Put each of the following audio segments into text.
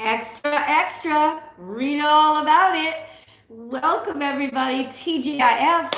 Extra, extra, read all about it. Welcome everybody, TGIF.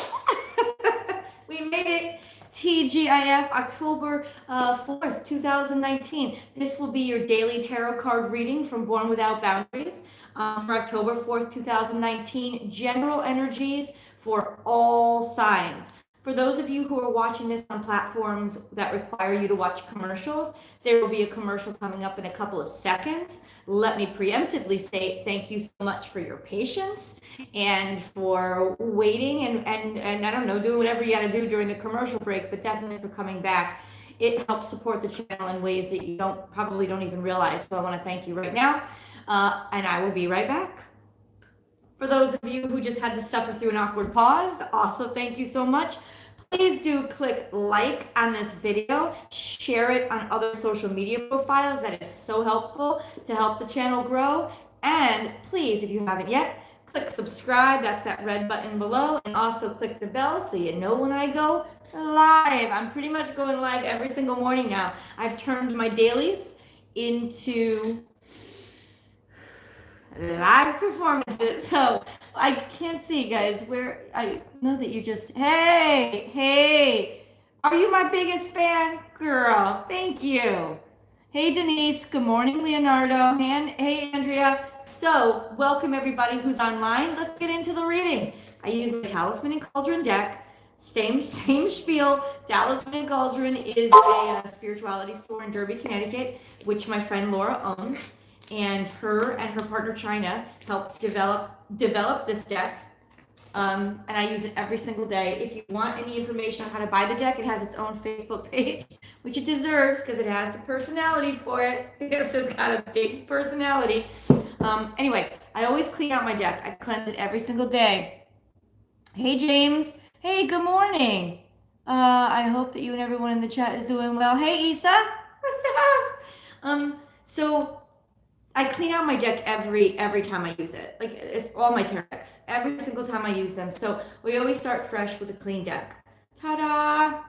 We made it. TGIF, October 4th, 2019. This will be your daily tarot card reading from Born Without Boundaries for October 4th, 2019. General energies for all signs. For those of you who are watching this on platforms that require you to watch commercials, there will be a commercial coming up in a couple of seconds. Let me preemptively say thank you so much for your patience and for waiting and I don't know, do whatever you got to do during the commercial break, but definitely for coming back. It helps support the channel in ways that you probably don't even realize. So I want to thank you right now, and I will be right back. For those of you who just had to suffer through an awkward pause, also thank you so much. Please do click like on this video, share it on other social media profiles. That is so helpful to help the channel grow. And please, if you haven't yet, click subscribe. That's that red button below. And also click the bell so you know when I go live. I'm pretty much going live every single morning now. I've turned my dailies into live performances. So I can't see, guys, where I know that you just, hey, are you my biggest fan? Girl, thank you. Hey, Denise. Good morning, Leonardo. Hey, Andrea. So welcome everybody who's online. Let's get into the reading. I use my Talisman and Cauldron deck. Same spiel. Talisman and Cauldron is a spirituality store in Derby, Connecticut, which my friend Laura owns. And her partner China helped develop this deck, and I use it every single day. If you want any information on how to buy the deck, it has its own Facebook page, which it deserves because it has the personality for it. Because it's got a big personality. Anyway, I always clean out my deck. I cleanse it every single day. Hey James. Hey, good morning. I hope that you and everyone in the chat is doing well. Hey Isa, what's up? So I clean out my deck every time I use it. Like, it's all my tarot decks. Every single time I use them. So we always start fresh with a clean deck. Ta-da!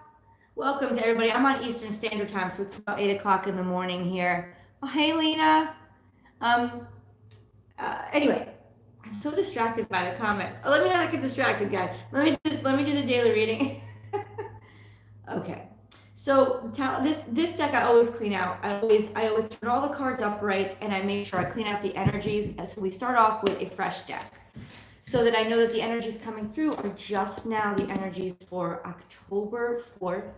Welcome to everybody. I'm on Eastern Standard Time, so it's about 8 o'clock in the morning here. Oh, hey, Lena. Anyway, I'm so distracted by the comments. Oh, let me not get distracted, guys. Let me do the daily reading. Okay. So this deck I always clean out. I always turn all the cards upright, and I make sure I clean out the energies. So we start off with a fresh deck, so that I know that the energies coming through are just now the energies for October 4th,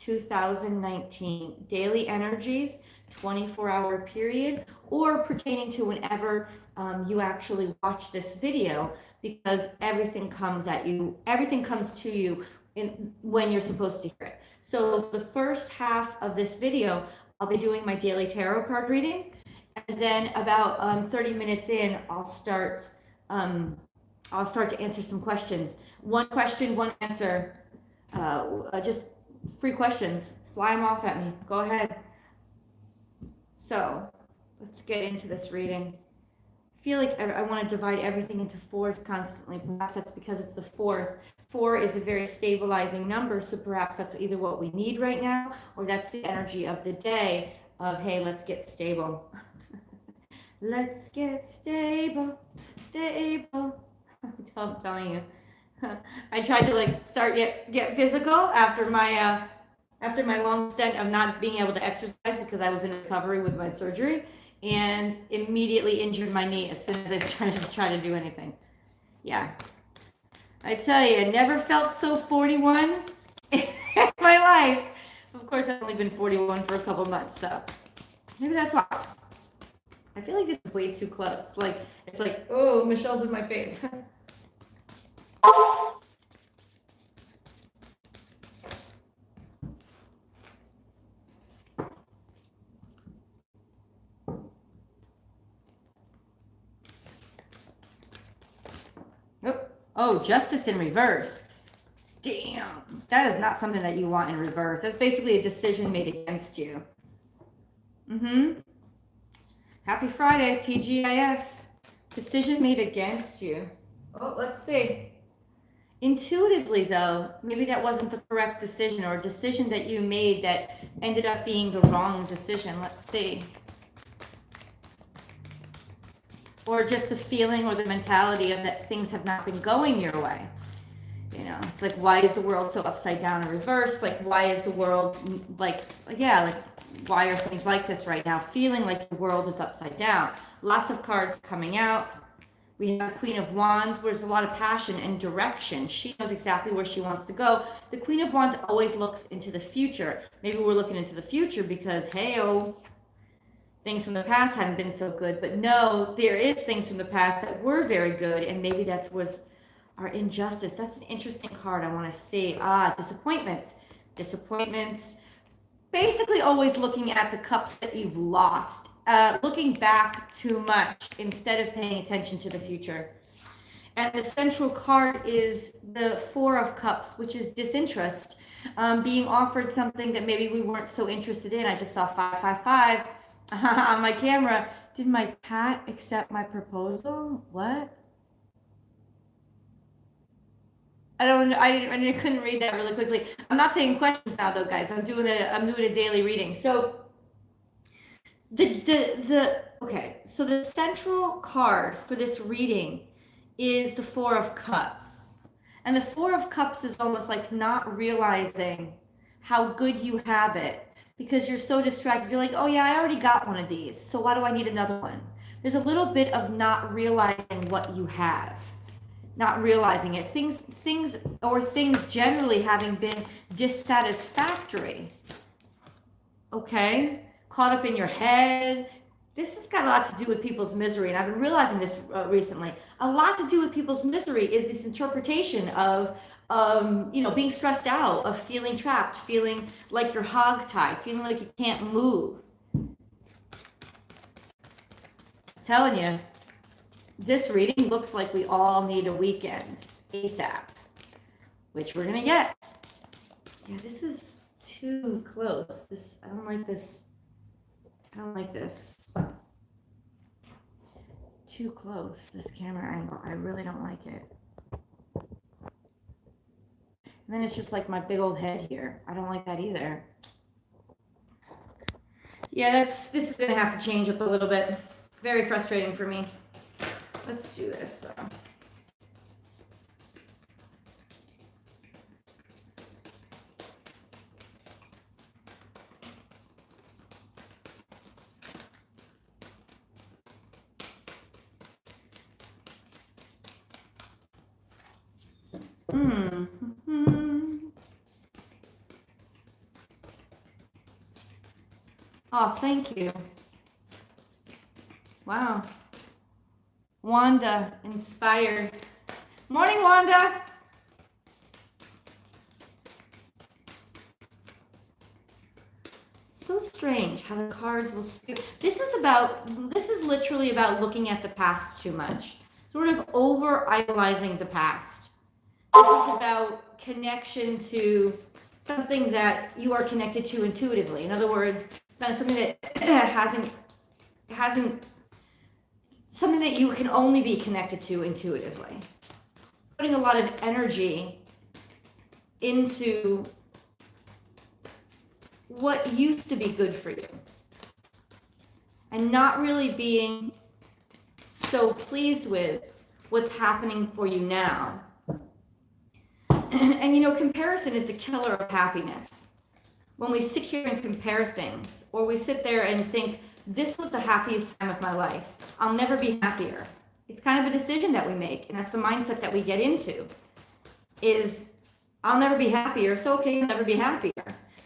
2019. Daily energies, 24-hour period, or pertaining to whenever you actually watch this video, because everything comes to you when you're supposed to hear it. So the first half of this video, I'll be doing my daily tarot card reading, and then about 30 minutes in, I'll start to answer some questions. One question, one answer. Just free questions. Fly them off at me. Go ahead. So let's get into this reading. I feel like I want to divide everything into fours constantly. Perhaps that's because it's the fourth. 4 is a very stabilizing number, so perhaps that's either what we need right now, or that's the energy of the day of, hey, let's get stable. Let's get stable. I'm telling you. I tried to start get physical after my long stint of not being able to exercise because I was in recovery with my surgery, and immediately injured my knee as soon as I started to try to do anything. Yeah. I tell you, I never felt so 41 in my life. Of course, I've only been 41 for a couple months, so maybe that's why. I feel like this is way too close. It's like, oh, Michelle's in my face. Oh, justice in reverse. Damn, that is not something that you want in reverse. That's basically a decision made against you. Happy Friday, TGIF. Decision made against you. Oh, let's see. Intuitively, though, maybe that wasn't the correct decision, or a decision that you made that ended up being the wrong decision. Let's see. or just the feeling or the mentality of that things have not been going your way. You know, it's like, why is the world so upside down and reversed? Like, why is the world like, yeah, like, why are things like this right now? Feeling like the world is upside down. Lots of cards coming out. We have Queen of Wands, where there's a lot of passion and direction. She knows exactly where she wants to go. The Queen of Wands always looks into the future. Maybe we're looking into the future because, hey-oh, things from the past haven't been so good. But no, there is things from the past that were very good, and maybe that was our injustice. That's an interesting card I want to see. Disappointment. Disappointments. Basically always looking at the cups that you've lost, looking back too much instead of paying attention to the future. And the central card is the Four of Cups, which is disinterest, being offered something that maybe we weren't so interested in. I just saw 555 on my camera. Did my cat accept my proposal? What? I couldn't read that really quickly. I'm not taking questions now though, guys. I'm doing a daily reading. So okay, so the central card for this reading is the Four of Cups. And the Four of Cups is almost like not realizing how good you have it because you're so distracted. You're like, oh yeah, I already got one of these. So why do I need another one? There's a little bit of not realizing what you have. Not realizing it. Things generally having been dissatisfactory. Okay? Caught up in your head. This has got a lot to do with people's misery, and I've been realizing this recently. A lot to do with people's misery is this interpretation of being stressed out, of feeling trapped, feeling like you're hogtied, feeling like you can't move. I'm telling you, this reading looks like we all need a weekend ASAP, which we're gonna get. Yeah, this is too close. I don't like this. I don't like this. Too close, this camera angle. I really don't like it. And then it's just like my big old head here. I don't like that either. Yeah, this is gonna have to change up a little bit. Very frustrating for me. Let's do this though. Oh, thank you. Wow. Wanda, inspired. Morning, Wanda. So strange how the cards will speak. This is literally about looking at the past too much. Sort of over idolizing the past. This is about connection to something that you are connected to intuitively. In other words, kind of something that hasn't something that you can only be connected to intuitively. Putting a lot of energy into what used to be good for you and not really being so pleased with what's happening for you now. And comparison is the killer of happiness. When we sit here and compare things, or we sit there and think, this was the happiest time of my life, I'll never be happier. It's kind of a decision that we make, and that's the mindset that we get into, is I'll never be happier, so okay, you'll never be happier.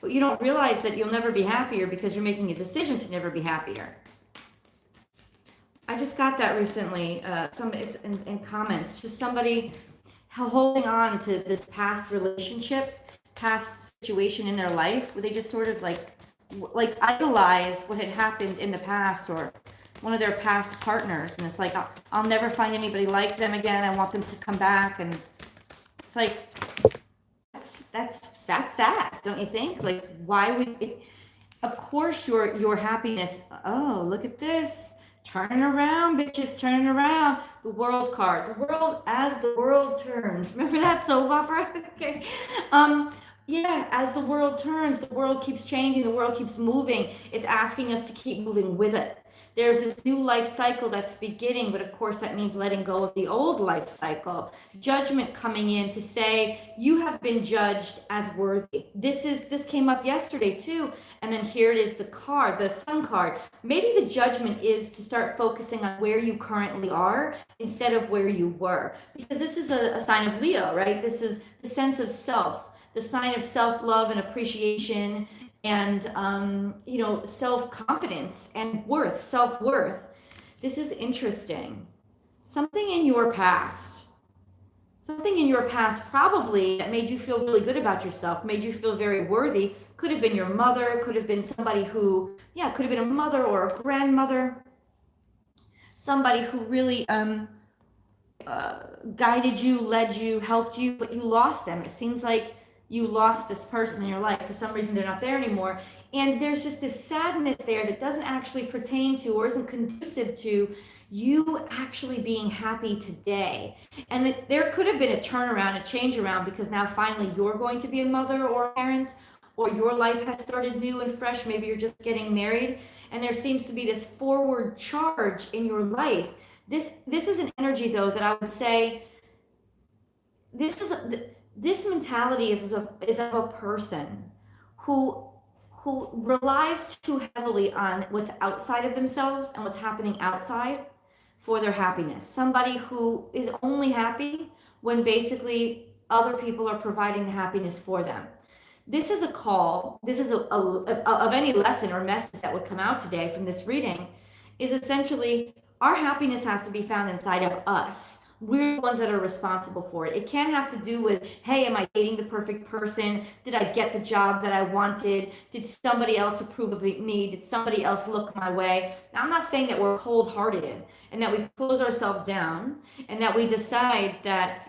But you don't realize that you'll never be happier because you're making a decision to never be happier. I just got that recently, in comments, just somebody holding on to this past relationship, past situation in their life, where they just sort of like idolized what had happened in the past or one of their past partners, and it's like I'll never find anybody like them again. I want them to come back, and it's like that's sad, don't you think? Like, why would? Of course, your happiness. Oh, look at this. Turning around, bitches, turning around. The world card. The world as the world turns. Remember that soap opera? Okay. Yeah, as the world turns, the world keeps changing, the world keeps moving. It's asking us to keep moving with it. There's this new life cycle that's beginning, but of course that means letting go of the old life cycle. Judgment coming in to say you have been judged as worthy. This came up yesterday too, and then here it is, the card, the sun card. Maybe the judgment is to start focusing on where you currently are instead of where you were, because this is a sign of Leo, right? This is the sense of self, the sign of self-love and appreciation, and self-confidence and worth, self-worth. This is interesting. Something in your past probably that made you feel really good about yourself, made you feel very worthy. Could have been your mother, could have been somebody who, could have been a mother or a grandmother, somebody who really guided you, led you, helped you, but you lost them. It seems like you lost this person in your life. For some reason, they're not there anymore. And there's just this sadness there that doesn't actually pertain to or isn't conducive to you actually being happy today. And there could have been a turnaround, a change around, because now finally you're going to be a mother or a parent, or your life has started new and fresh. Maybe you're just getting married, and there seems to be this forward charge in your life. This is an energy, though, that I would say this mentality is of a person who relies too heavily on what's outside of themselves and what's happening outside for their happiness. Somebody who is only happy when basically other people are providing the happiness for them. This is a call. This is of any lesson or message that would come out today from this reading, is essentially our happiness has to be found inside of us. We're the ones that are responsible for it. It can't have to do with, hey, am I dating the perfect person? Did I get the job that I wanted? Did somebody else approve of me? Did somebody else look my way? Now, I'm not saying that we're cold-hearted and that we close ourselves down and that we decide that,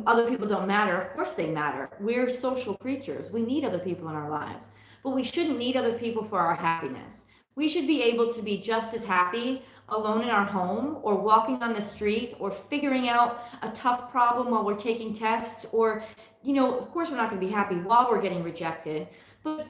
other people don't matter. Of course they matter. We're social creatures. We need other people in our lives, but we shouldn't need other people for our happiness. We should be able to be just as happy alone in our home, or walking on the street, or figuring out a tough problem while we're taking tests, or, of course we're not going to be happy while we're getting rejected, but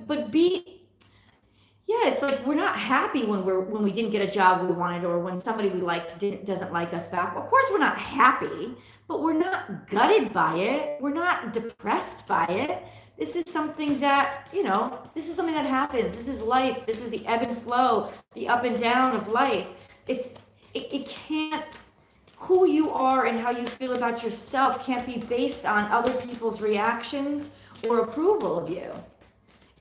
it's like we're not happy when we didn't get a job we wanted, or when somebody we liked doesn't like us back. Of course we're not happy, but we're not gutted by it. We're not depressed by it. This is something that, this is something that happens. This is life. This is the ebb and flow, the up and down of life. It can't, who you are and how you feel about yourself can't be based on other people's reactions or approval of you.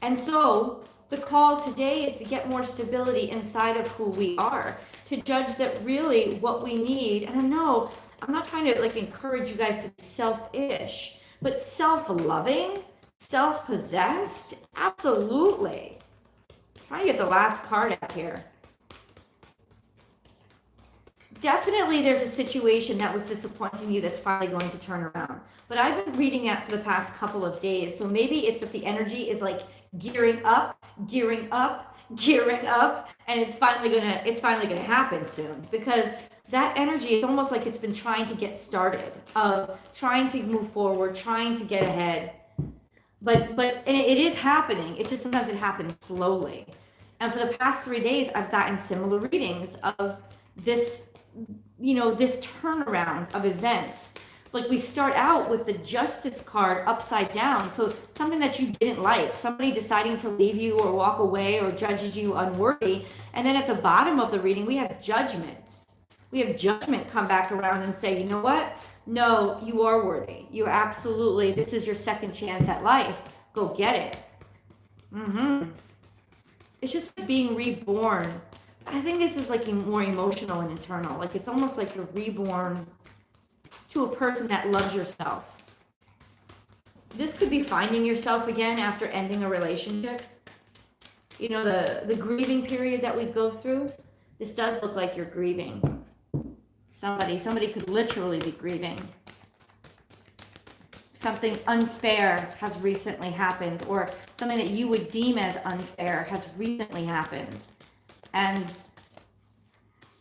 And so the call today is to get more stability inside of who we are, to judge that really what we need. And I know I'm not trying to encourage you guys to be selfish, but self-loving, self-possessed, absolutely. I'm trying to get the last card out here. Definitely there's a situation that was disappointing you that's finally going to turn around. But I've been reading that for the past couple of days. So maybe it's that the energy is gearing up, and it's finally gonna happen soon, because that energy is almost like it's been trying to get started, of trying to move forward, trying to get ahead. But and it is happening. It's just sometimes it happens slowly. And for the past 3 days, I've gotten similar readings of this, this turnaround of events. Like, we start out with the Justice card upside down. So something that you didn't like, somebody deciding to leave you or walk away or judges you unworthy. And then at the bottom of the reading, we have Judgment. We have Judgment come back around and say, you know what? No, you are worthy. You absolutely, this is your second chance at life. Go get it. It's just like being reborn. I think this is more emotional and internal. It's almost like you're reborn to a person that loves yourself. This could be finding yourself again after ending a relationship. The grieving period that we go through. This does look like you're grieving. Somebody could literally be grieving. Something unfair has recently happened, or something that you would deem as unfair has recently happened. And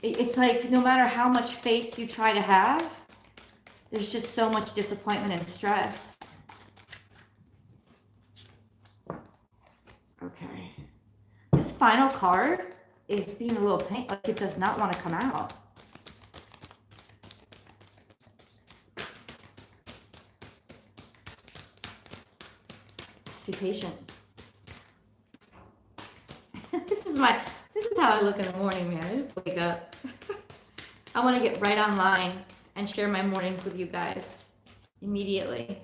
it's like, no matter how much faith you try to have, there's just so much disappointment and stress. Okay. This final card is being a little pain, like it does not want to come out. Just be patient. This is how I look in the morning, man. I just wake up. I want to get right online and share my mornings with you guys immediately.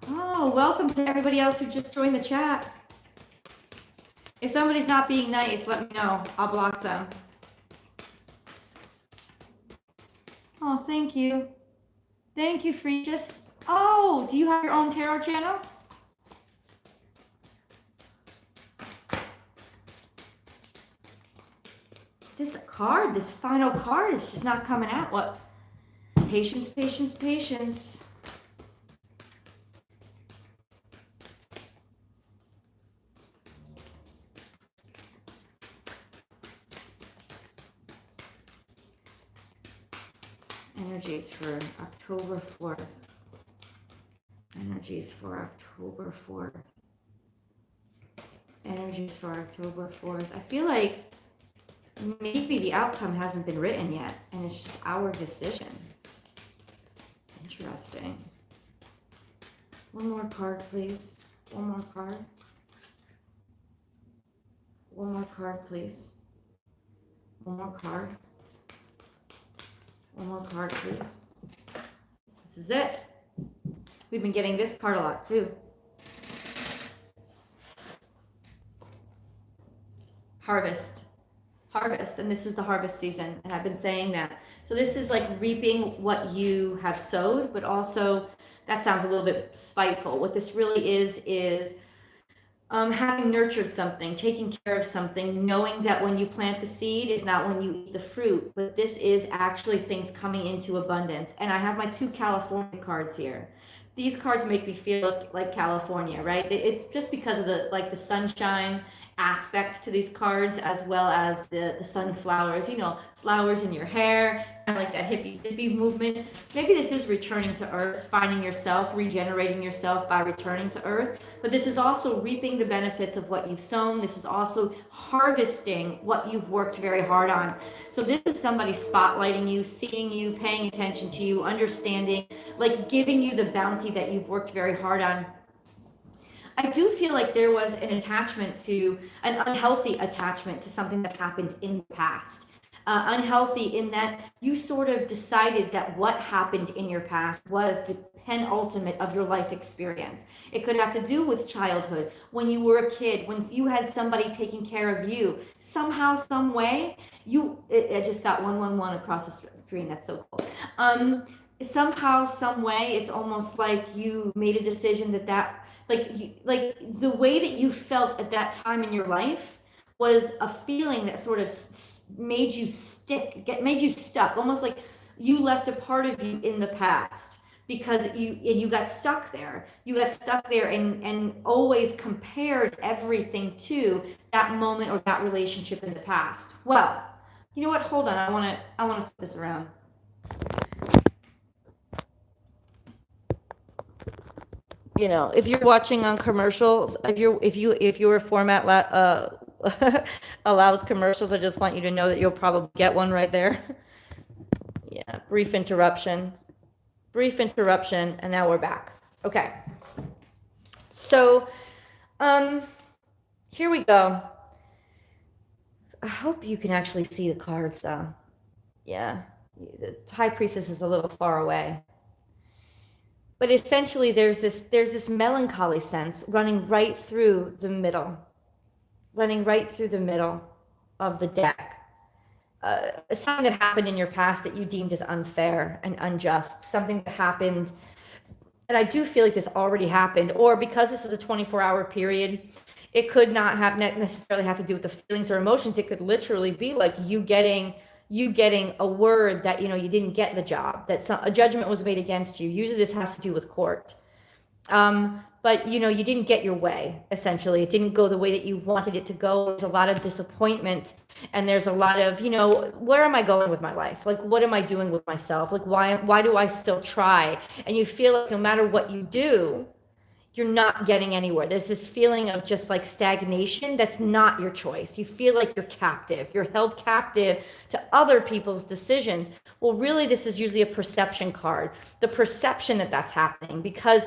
Oh, welcome to everybody else who just joined the chat. If somebody's not being nice, let me know. I'll block them. Oh, thank you. Thank you, Freegis. Oh, do you have your own tarot channel? This final card is just not coming out. What? Patience, patience, patience. Energies for October 4th. Energies for October 4th. Energies for October 4th. I feel like maybe the outcome hasn't been written yet, and it's just our decision. Interesting. One more card, please. One more card. One more card, please. One more card. One more card, please. This is it. We've been getting this card a lot, too. Harvest. Harvest, and this is the harvest season, and I've been saying that. So this is like reaping what you have sowed, but also, that sounds a little bit spiteful. What this really is having nurtured something, taking care of something, knowing that when you plant the seed is not when you eat the fruit, but this is actually things coming into abundance. And I have my 2 California cards here. These cards make me feel like California, right? It's just because of the sunshine aspect to these cards, as well as the sunflowers, flowers in your hair, kind of like that hippie movement. Maybe this is returning to earth, finding yourself, regenerating yourself by returning to earth. But this is also reaping the benefits of what you've sown. This is also harvesting what you've worked very hard on. So this is somebody spotlighting you, seeing you, paying attention to you, understanding, like giving you the bounty that you've worked very hard on. I do feel like there was an unhealthy attachment to something that happened in the past. Unhealthy in that you sort of decided that what happened in your past was the penultimate of your life experience. It could have to do with childhood, when you were a kid, when you had somebody taking care of you. Somehow, some way, I just got 111 across the screen. That's so cool. Somehow, some way, it's almost like you made a decision that like the way that you felt at that time in your life was a feeling that sort of made you stuck, almost like you left a part of you in the past because you got stuck there. You got stuck there and always compared everything to that moment or that relationship in the past. Well, you know what? Hold on. I want to flip this around. If you're watching on commercials, if your format allows commercials, I just want you to know that you'll probably get one right there. Yeah, brief interruption, and now we're back. Okay. So, here we go. I hope you can actually see the cards, though. Yeah, the High Priestess is a little far away. But essentially, there's this melancholy sense running right through the middle of the deck. Something that happened in your past that you deemed as unfair and unjust. Something that happened, and I do feel like this already happened, or because this is a 24-hour period, it could not necessarily have to do with the feelings or emotions. It could literally be like you getting a word that you didn't get the job, that a judgment was made against you. Usually this has to do with court, but you didn't get your way. Essentially, it didn't go the way that you wanted it to go. There's a lot of disappointment, and there's a lot of where am I going with my life? Like, what am I doing with myself? Like, why do I still try? And you feel like no matter what you do, you're not getting anywhere. There's this feeling of just like stagnation that's not your choice. You feel like you're captive. You're held captive to other people's decisions. Well, really, this is usually a perception card. The perception that that's happening because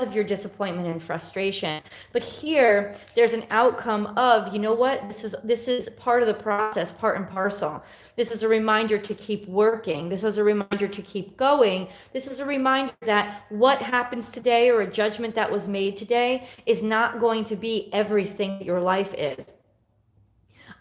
of your disappointment and frustration. But here, there's an outcome of, you know what? This is part of the process, part and parcel. This is a reminder to keep working. This is a reminder to keep going. This is a reminder that what happens today or a judgment that was made today is not going to be everything that your life is.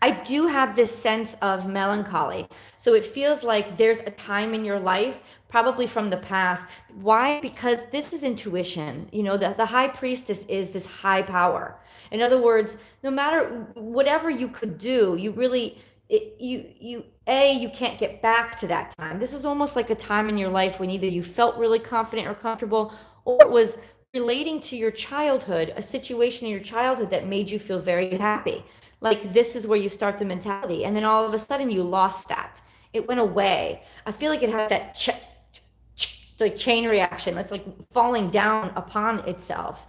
I do have this sense of melancholy. So it feels like there's a time in your life, probably from the past. Why? Because this is intuition. You know, the high priestess is this high power. In other words, no matter whatever you could do, you really, you can't get back to that time. This is almost like a time in your life when either you felt really confident or comfortable, or it was relating to your childhood, a situation in your childhood that made you feel very happy. Like this is where you start the mentality, and then all of a sudden you lost that. It went away. I feel like it has that like chain reaction that's like falling down upon itself.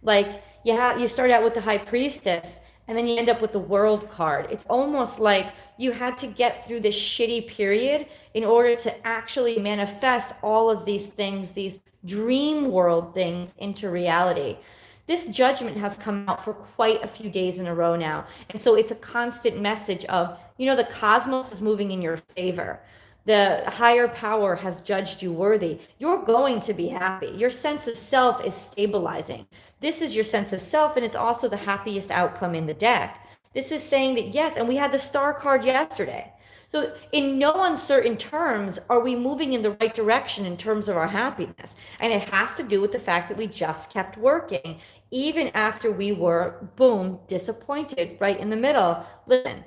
Like you start out with the high priestess, and then you end up with the world card. It's almost like you had to get through this shitty period in order to actually manifest all of these things, these dream world things, into reality. This judgment has come out for quite a few days in a row now. And so it's a constant message of, you know, the cosmos is moving in your favor. The higher power has judged you worthy. You're going to be happy. Your sense of self is stabilizing. This is your sense of self, and it's also the happiest outcome in the deck. This is saying that yes, and we had the star card yesterday. So in no uncertain terms are we moving in the right direction in terms of our happiness. And it has to do with the fact that we just kept working, even after we were, boom, disappointed right in the middle. Listen,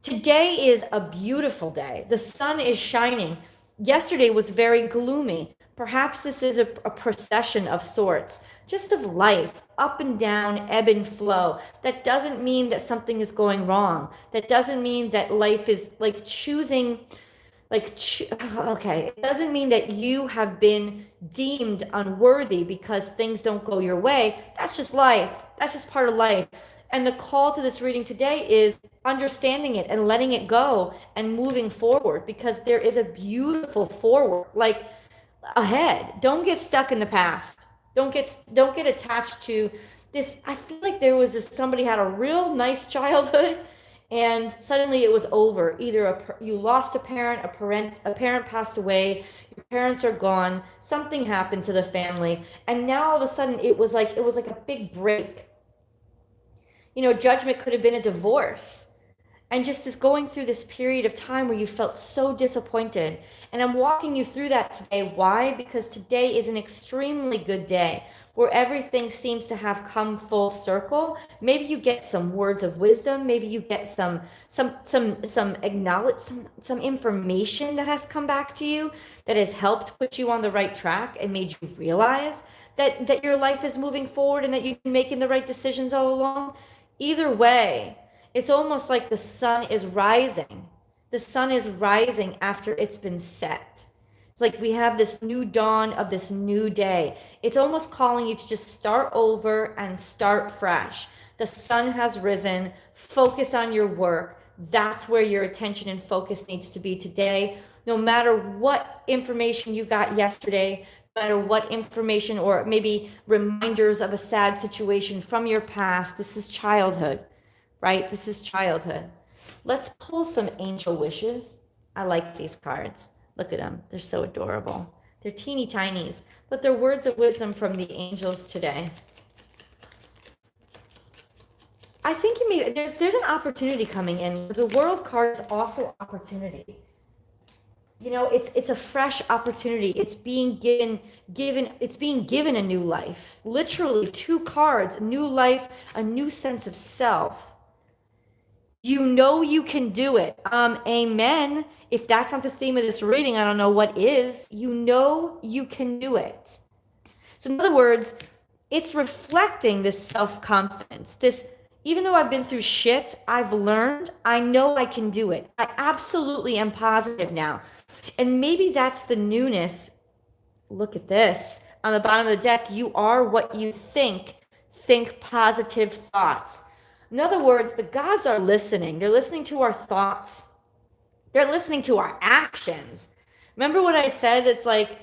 today is a beautiful day. The sun is shining. Yesterday was very gloomy. Perhaps this is a procession of sorts, just of life, up and down, ebb and flow. That doesn't mean that something is going wrong. That doesn't mean that life is like choosing, okay, it doesn't mean that you have been deemed unworthy because things don't go your way. That's just life. That's just part of life. And the call to this reading today is understanding it and letting it go and moving forward, because there is a beautiful forward, like ahead. Don't get stuck in the past. Don't get attached to this. I feel like there was somebody had a real nice childhood, and suddenly it was over. Either you lost a parent passed away, your parents are gone, something happened to the family, and now all of a sudden it was like a big break. You know, judgment could have been a divorce. And just this going through this period of time where you felt so disappointed. And I'm walking you through that today. Why? Because today is an extremely good day where everything seems to have come full circle. Maybe you get some words of wisdom. Maybe you get some information that has come back to you that has helped put you on the right track and made you realize that your life is moving forward and that you've been making the right decisions all along. Either way, it's almost like the sun is rising. The sun is rising after it's been set. It's like we have this new dawn of this new day. It's almost calling you to just start over and start fresh. The sun has risen. Focus on your work. That's where your attention and focus needs to be today. No matter what information you got yesterday, no matter what information or maybe reminders of a sad situation from your past, this is childhood, right? This is childhood. Let's pull some angel wishes. I like these cards. Look at them. They're so adorable. They're teeny tinies, but they're words of wisdom from the angels today. I think there's an opportunity coming in. The world card is also opportunity. You know, it's a fresh opportunity. It's being given a new life. Literally 2 cards, new life, a new sense of self. You know you can do it. Amen. If that's not the theme of this reading, I don't know what is. You know you can do it. So in other words, it's reflecting this self-confidence. This, even though I've been through shit, I've learned, I know I can do it. I absolutely am positive now. And maybe that's the newness. Look at this. on the bottom of the deck, you are what you think. Think positive thoughts. In other words, the gods are listening. They're listening to our thoughts. They're listening to our actions. Remember what I said? It's like,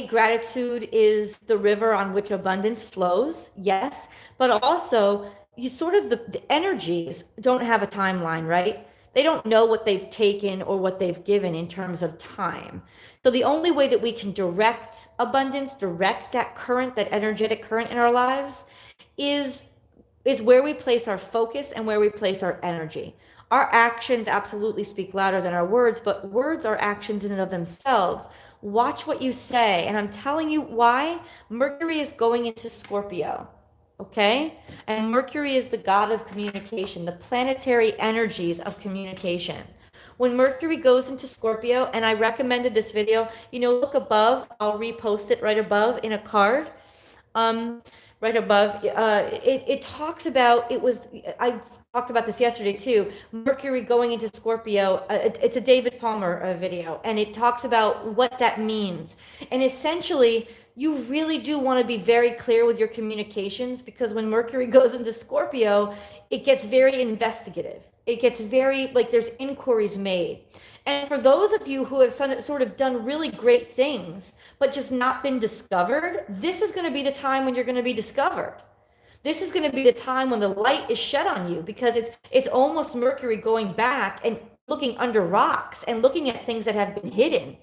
gratitude is the river on which abundance flows. Yes. But also, you sort of, the energies don't have a timeline, right? They don't know what they've taken or what they've given in terms of time. So the only way that we can direct abundance, direct that current, that energetic current in our lives is where we place our focus and where we place our energy. Our actions absolutely speak louder than our words, but words are actions in and of themselves. Watch what you say. And I'm telling you why. Mercury is going into Scorpio. Okay? And Mercury is the god of communication, the planetary energies of communication. When Mercury goes into Scorpio, and I recommended this video, look above, I'll repost it right above in a card. Right above, it talks about, I talked about this yesterday too, Mercury going into Scorpio. It's a David Palmer video, and it talks about what that means. And essentially, you really do want to be very clear with your communications, because when Mercury goes into Scorpio, it gets very investigative. It gets very, like, there's inquiries made. And for those of you who have sort of done really great things, but just not been discovered, this is going to be the time when you're going to be discovered. This is going to be the time when the light is shed on you, because it's almost Mercury going back and looking under rocks and looking at things that have been hidden.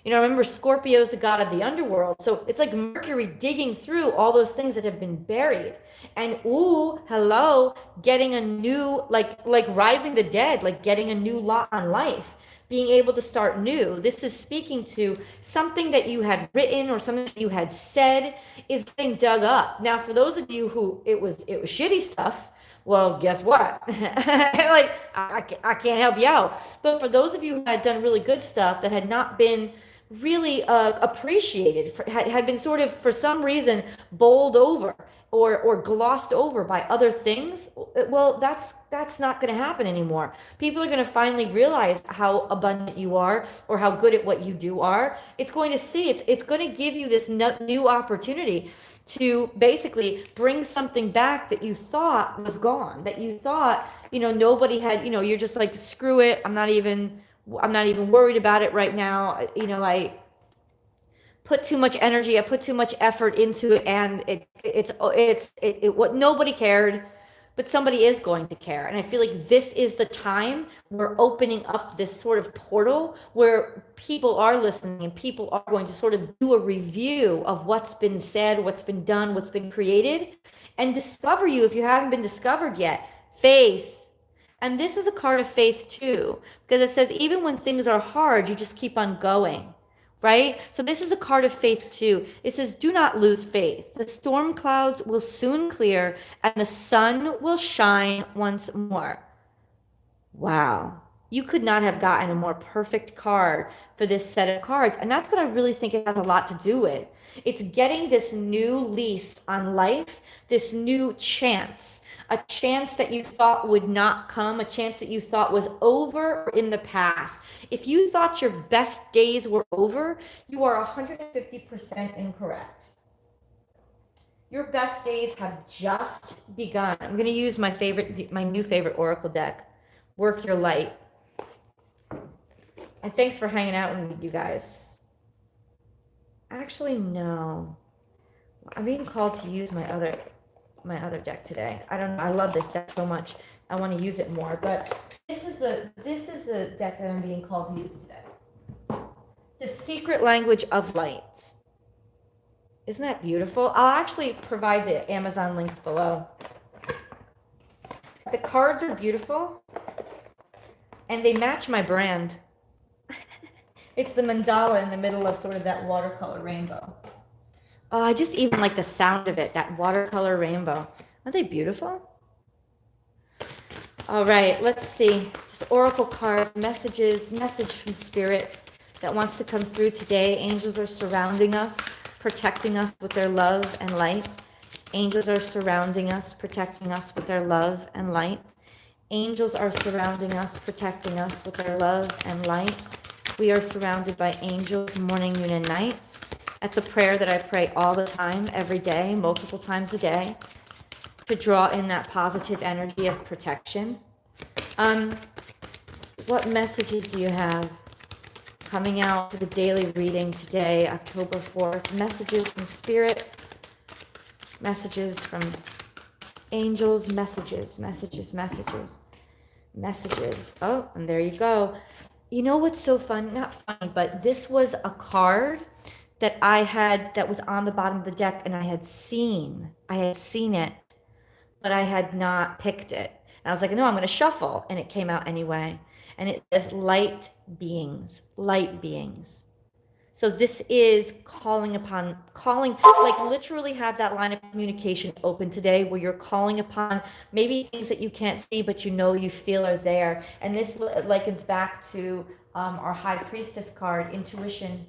Remember, Scorpio is the god of the underworld. So it's like Mercury digging through all those things that have been buried. And hello, getting a new, like rising the dead, like getting a new lot on life, being able to start new. This is speaking to something that you had written or something that you had said is getting dug up. Now, for those of you who it was shitty stuff, well, guess what? Like, I can't help you out. But for those of you who had done really good stuff that had not been really appreciated, had been sort of, for some reason, bowled over or glossed over by other things, well, that's not going to happen anymore. People are going to finally realize how abundant you are, or how good at what you do are. It's going to see, it's going to give you this new opportunity to basically bring something back that you thought was gone, that you thought, nobody had, you're just like, screw it. I'm not even worried about it right now. I put too much energy, I put too much effort into it, and what nobody cared, but somebody is going to care. And I feel like this is the time we're opening up this sort of portal where people are listening and people are going to sort of do a review of what's been said, what's been done, what's been created, and discover you if you haven't been discovered yet. Faith. And this is a card of faith too, because it says even when things are hard, you just keep on going, right? So this is a card of faith too. It says, do not lose faith. The storm clouds will soon clear and the sun will shine once more. Wow. You could not have gotten a more perfect card for this set of cards. And that's what I really think it has a lot to do with. It's getting this new lease on life, this new chance, a chance that you thought would not come, a chance that you thought was over or in the past. If you thought your best days were over, you are 150% incorrect. Your best days have just begun. I'm going to use my new favorite Oracle deck, Work Your Light. And thanks for hanging out with me, you guys. Actually, no. I'm being called to use my other deck today. I don't know. I love this deck so much. I want to use it more. But this is the deck that I'm being called to use today. The Secret Language of Light. Isn't that beautiful? I'll actually provide the Amazon links below. The cards are beautiful, and they match my brand. It's the mandala in the middle of sort of that watercolor rainbow. Oh, I just even like the sound of it, that watercolor rainbow. Aren't they beautiful? All right, let's see. Just oracle card, message from Spirit that wants to come through today. Angels are surrounding us, protecting us with their love and light. Angels are surrounding us, protecting us with their love and light. Angels are surrounding us, protecting us with their love and light. We are surrounded by angels morning, noon, and night. That's a prayer that I pray all the time, every day, multiple times a day, to draw in that positive energy of protection. What messages do you have coming out for the daily reading today, October 4th? Messages from Spirit, messages from angels, messages. Oh, and there you go. You know what's so fun? Not funny, but this was a card that I had that was on the bottom of the deck, and I had seen it, but I had not picked it. And I was like, no, I'm going to shuffle. And it came out anyway. And it says light beings. So this is calling, like literally have that line of communication open today where you're calling upon maybe things that you can't see, but you feel are there. And this likens back to our High Priestess card, intuition.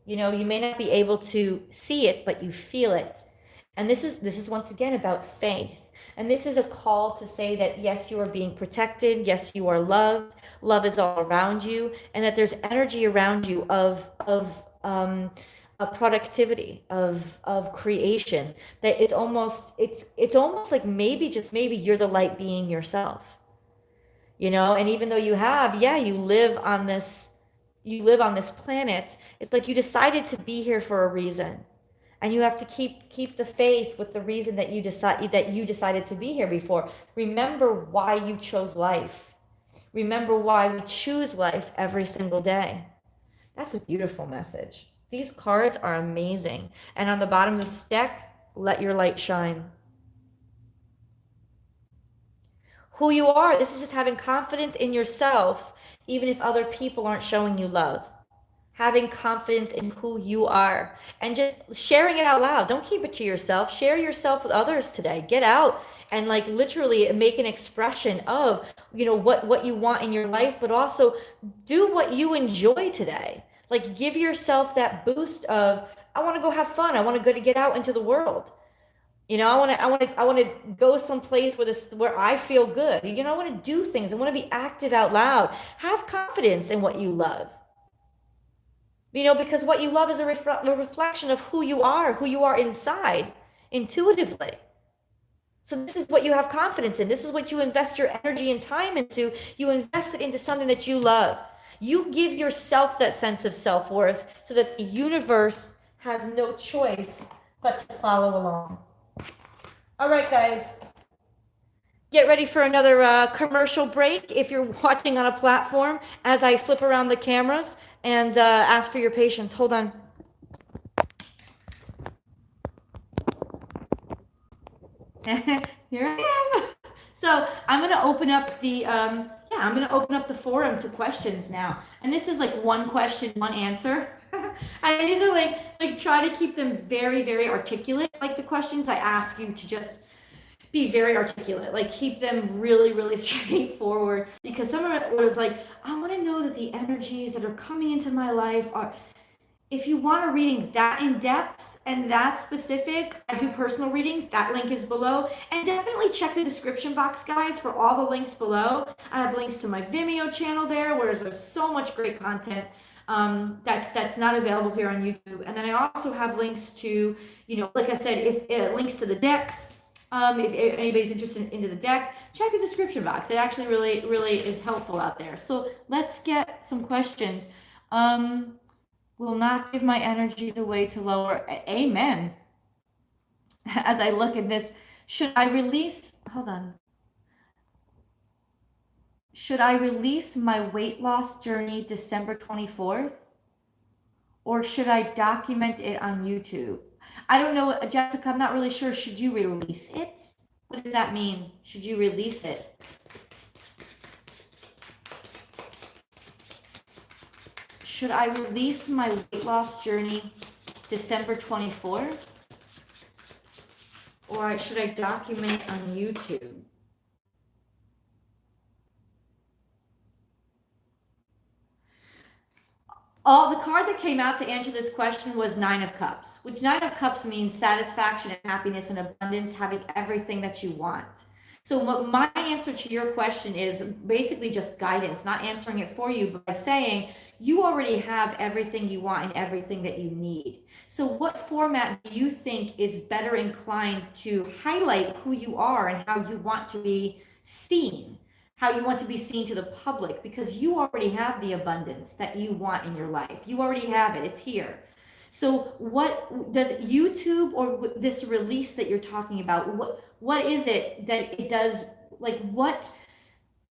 You may not be able to see it, but you feel it. And this is once again about faith. And this is a call to say that yes, you are being protected. Yes, you are loved. Love is all around you, and that there's energy around you of a productivity, of creation. That it's almost like maybe, just maybe, you're the light being yourself. And even though you live on this planet, it's like you decided to be here for a reason. And you have to keep the faith with the reason that you decided to be here before. Remember why you chose life. Remember why we choose life every single day. That's a beautiful message. These cards are amazing. And on the bottom of this deck, let your light shine. Who you are, this is just having confidence in yourself, even if other people aren't showing you love. Having confidence in who you are and just sharing it out loud. Don't keep it to yourself. Share yourself with others today. Get out and like literally make an expression of, what you want in your life, but also do what you enjoy today. Like give yourself that boost of, I want to go have fun. I want to get out into the world. I want to go someplace where I feel good. I want to do things. I want to be active out loud. Have confidence in what you love. Because what you love is a reflection of who you are inside, intuitively. So this is what you have confidence in. This is what you invest your energy and time into. You invest it into something that you love. You give yourself that sense of self-worth so that the universe has no choice but to follow along. All right, guys. Get ready for another commercial break if you're watching on a platform as I flip around the cameras and ask for your patience. Hold on. Here I am. So I'm going to open up the forum to questions now. And this is like one question, one answer. And these are like try to keep them very, very articulate. Like the questions I ask you to just be very articulate, like keep them really, really straightforward, because some of it was like, I want to know that the energies that are coming into my life are, if you want a reading that in depth and that specific, I do personal readings. That link is below, and definitely check the description box, guys, for all the links below. I have links to my Vimeo channel there, where there's so much great content that's not available here on YouTube. And then I also have links to, like I said, if links to the decks. If anybody's interested into the deck, check the description box. It actually really, really is helpful out there. So let's get some questions. Will not give my energies away to lower. Amen. As I look at this, should I release my weight loss journey December 24th? Or should I document it on YouTube? I don't know, Jessica, I'm not really sure. Should you release it? What does that mean? Should you release it? Should I release my weight loss journey December 24th? Or should I document on YouTube? The card that came out to answer this question was Nine of Cups, which Nine of Cups means satisfaction and happiness and abundance, having everything that you want. So what my answer to your question is basically just guidance, not answering it for you, but by saying you already have everything you want and everything that you need. So what format do you think is better inclined to highlight who you are and how you want to be seen? How you want to be seen to the public, because you already have the abundance that you want in your life. You already have it. It's here. So what does YouTube or this release that you're talking about, what is it that it does, like what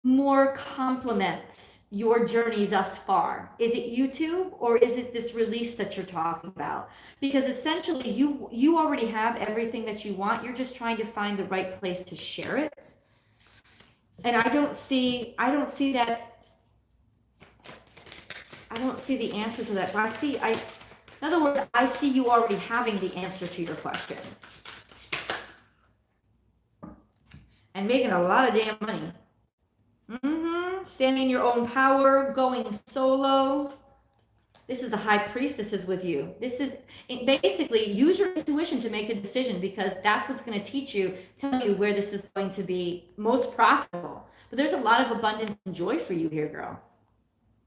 more complements your journey thus far? Is it YouTube or is it this release that you're talking about? Because essentially you already have everything that you want. You're just trying to find the right place to share it. And I don't see that. I don't see the answer to that. But in other words, I see you already having the answer to your question. And making a lot of damn money. Standing in your own power, going solo. This is the high priestesses with you. This is basically use your intuition to make a decision, because that's what's going to teach you, tell you where this is going to be most profitable. But there's a lot of abundance and joy for you here, girl.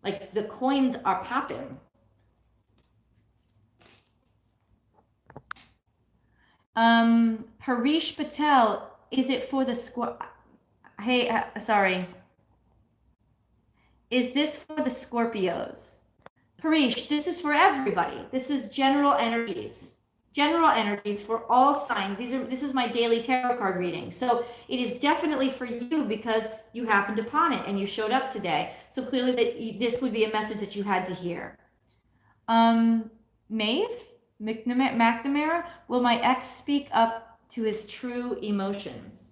Like the coins are popping. Harish Patel, is it for the Hey, sorry. Is this for the Scorpios? Harish, this is for everybody. This is general energies. General energies for all signs. This is my daily tarot card reading. So it is definitely for you because you happened upon it and you showed up today. So clearly this would be a message that you had to hear. Maeve McNamara, will my ex speak up to his true emotions?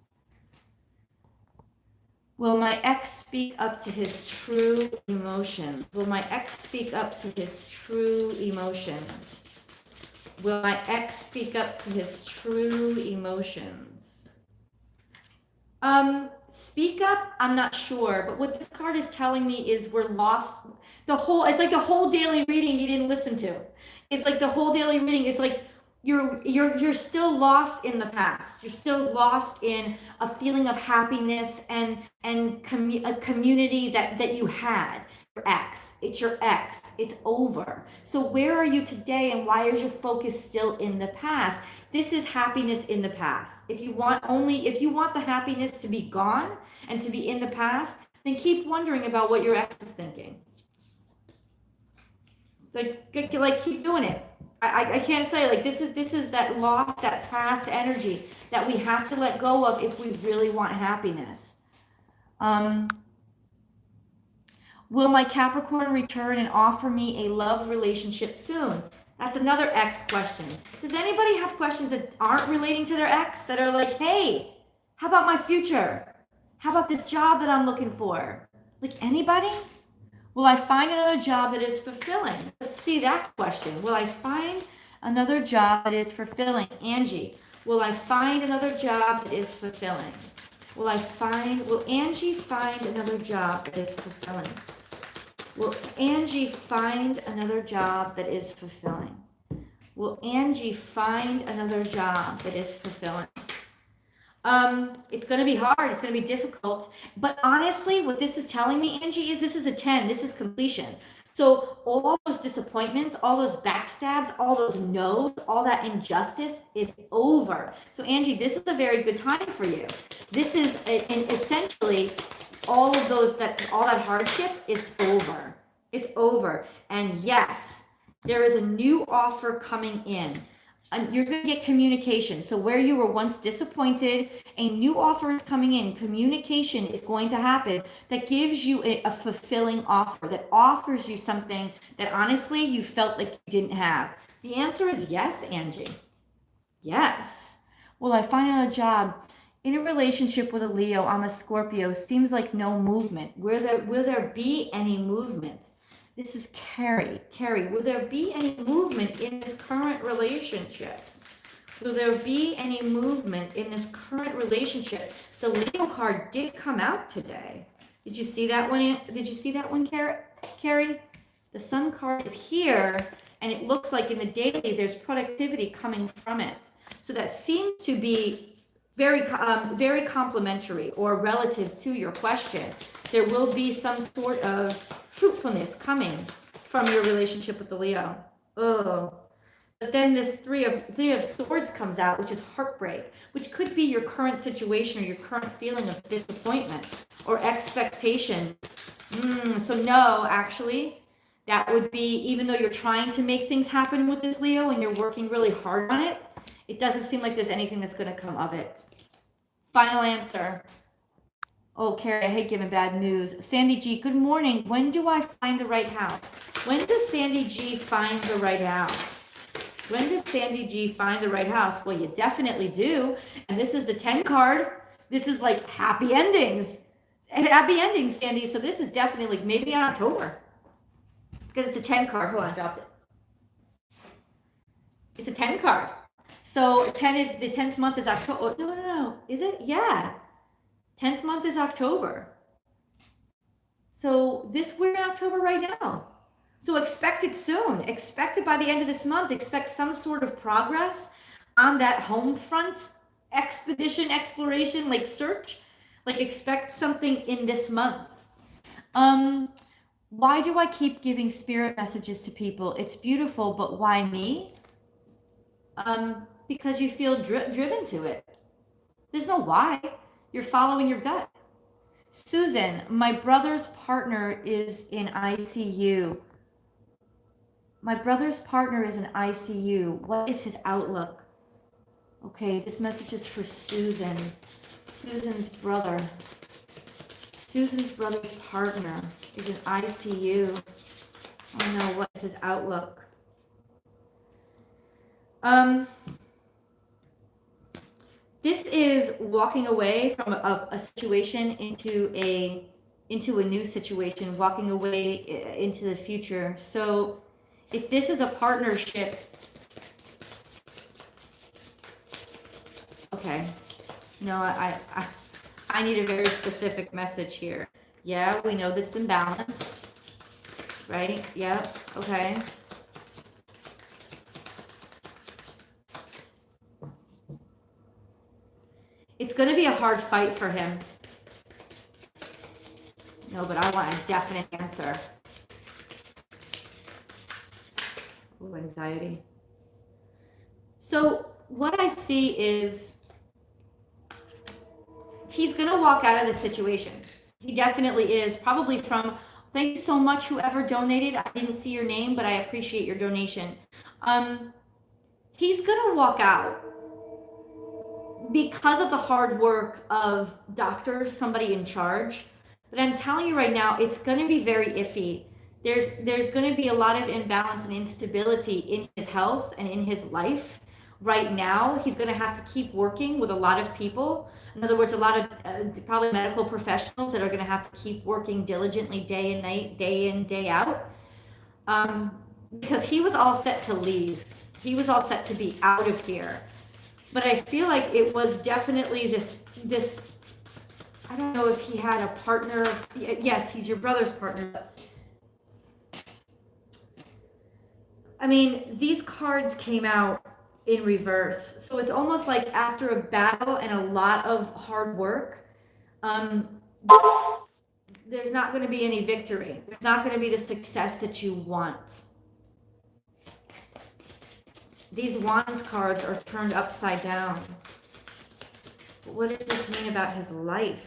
Will my ex speak up to his true emotions? Will my ex speak up to his true emotions? Will my ex speak up to his true emotions? Speak up, I'm not sure, but what this card is telling me is we're lost. It's like the whole daily reading you didn't listen to. It's like the whole daily reading. It's like you're still lost in the past. You're still lost in a feeling of happiness and a community that you had. Your ex, it's your ex, it's over. So where are you today and why is your focus still in the past? This is happiness in the past. If you want the happiness to be gone and to be in the past, then keep wondering about what your ex is thinking. Like keep doing it. I can't say, like, this is that lost, that past energy that we have to let go of if we really want happiness. Will my Capricorn return and offer me a love relationship soon? That's another ex question. Does anybody have questions that aren't relating to their ex, that are like, hey, how about my future? How about this job that I'm looking for? Like, anybody? Will I find another job that is fulfilling? Let's see that question. Will I find another job that is fulfilling? Angie, will I find another job that is fulfilling? Will Angie find another job that is fulfilling? Will Angie find another job that is fulfilling? Will Angie find another job that is fulfilling? It's going to be hard. It's going to be difficult. But honestly, what this is telling me, Angie, is this is a 10. This is completion. So all those disappointments, all those backstabs, all those no's, all that injustice is over. So Angie, this is a very good time for you. This is essentially all that hardship is over. It's over. And yes, there is a new offer coming in. And you're going to get communication. So where you were once disappointed, a new offer is coming in. Communication is going to happen that gives you a fulfilling offer, that offers you something that honestly you felt like you didn't have. The answer is yes, Angie. Yes. Will I find another job? In a relationship with a Leo, I'm a Scorpio. Seems like no movement. Will there be any movement? This is Carrie. Carrie, will there be any movement in this current relationship? Will there be any movement in this current relationship? The Leo card did come out today. Did you see that one? Carrie? The Sun card is here, and it looks like in the daily there's productivity coming from it. So that seems to be very complimentary or relative to your question. There will be some sort of fruitfulness coming from your relationship with the Leo. Oh, but then this three of swords comes out, which is heartbreak, which could be your current situation or your current feeling of disappointment or expectation. So no, actually, that would be, even though you're trying to make things happen with this Leo and you're working really hard on it, it doesn't seem like there's anything that's going to come of it. Final answer. Oh, Carrie, I hate giving bad news. Sandy G, good morning. When do I find the right house? When does Sandy G find the right house? When does Sandy G find the right house? Well, you definitely do. And this is the 10 card. This is like happy endings. Happy endings, Sandy. So this is definitely like maybe in October. Because it's a 10 card. Hold on, I dropped it. It's a 10 card. So 10 is, the 10th month is October. Oh, no. Is it? Yeah. 10th month is October. So we're in October right now. So expect it soon. Expect it by the end of this month. Expect some sort of progress on that home front expedition, exploration, like search. Like expect something in this month. Why do I keep giving spirit messages to people? It's beautiful, but why me? Because you feel driven to it. There's no why. You're following your gut. Susan, my brother's partner is in ICU. My brother's partner is in ICU. What is his outlook? Okay, this message is for Susan. Susan's brother. Susan's brother's partner is in ICU. Oh no, what is his outlook? This is walking away from a situation into a new situation, walking away into the future. So if this is a partnership, okay, no, I need a very specific message here. Yeah, we know that's imbalanced, right? Yep, okay. It's going to be a hard fight for him. No, but I want a definite answer. Oh, anxiety. So what I see is he's going to walk out of this situation. He definitely is. Probably from, thank you so much, whoever donated. I didn't see your name, but I appreciate your donation. He's going to walk out because of the hard work of doctors, somebody in charge. But I'm telling you right now, it's going to be very iffy. There's going to be a lot of imbalance and instability in his health and in his life. Right now, he's going to have to keep working with a lot of people. In other words, a lot of probably medical professionals that are going to have to keep working diligently day and night, day in, day out. Because he was all set to leave. He was all set to be out of here. But I feel like it was definitely this, I don't know if he had a partner. Yes, he's your brother's partner. I mean, these cards came out in reverse. So it's almost like after a battle and a lot of hard work, there's not going to be any victory. There's not going to be the success that you want. These Wands cards are turned upside down. But what does this mean about his life?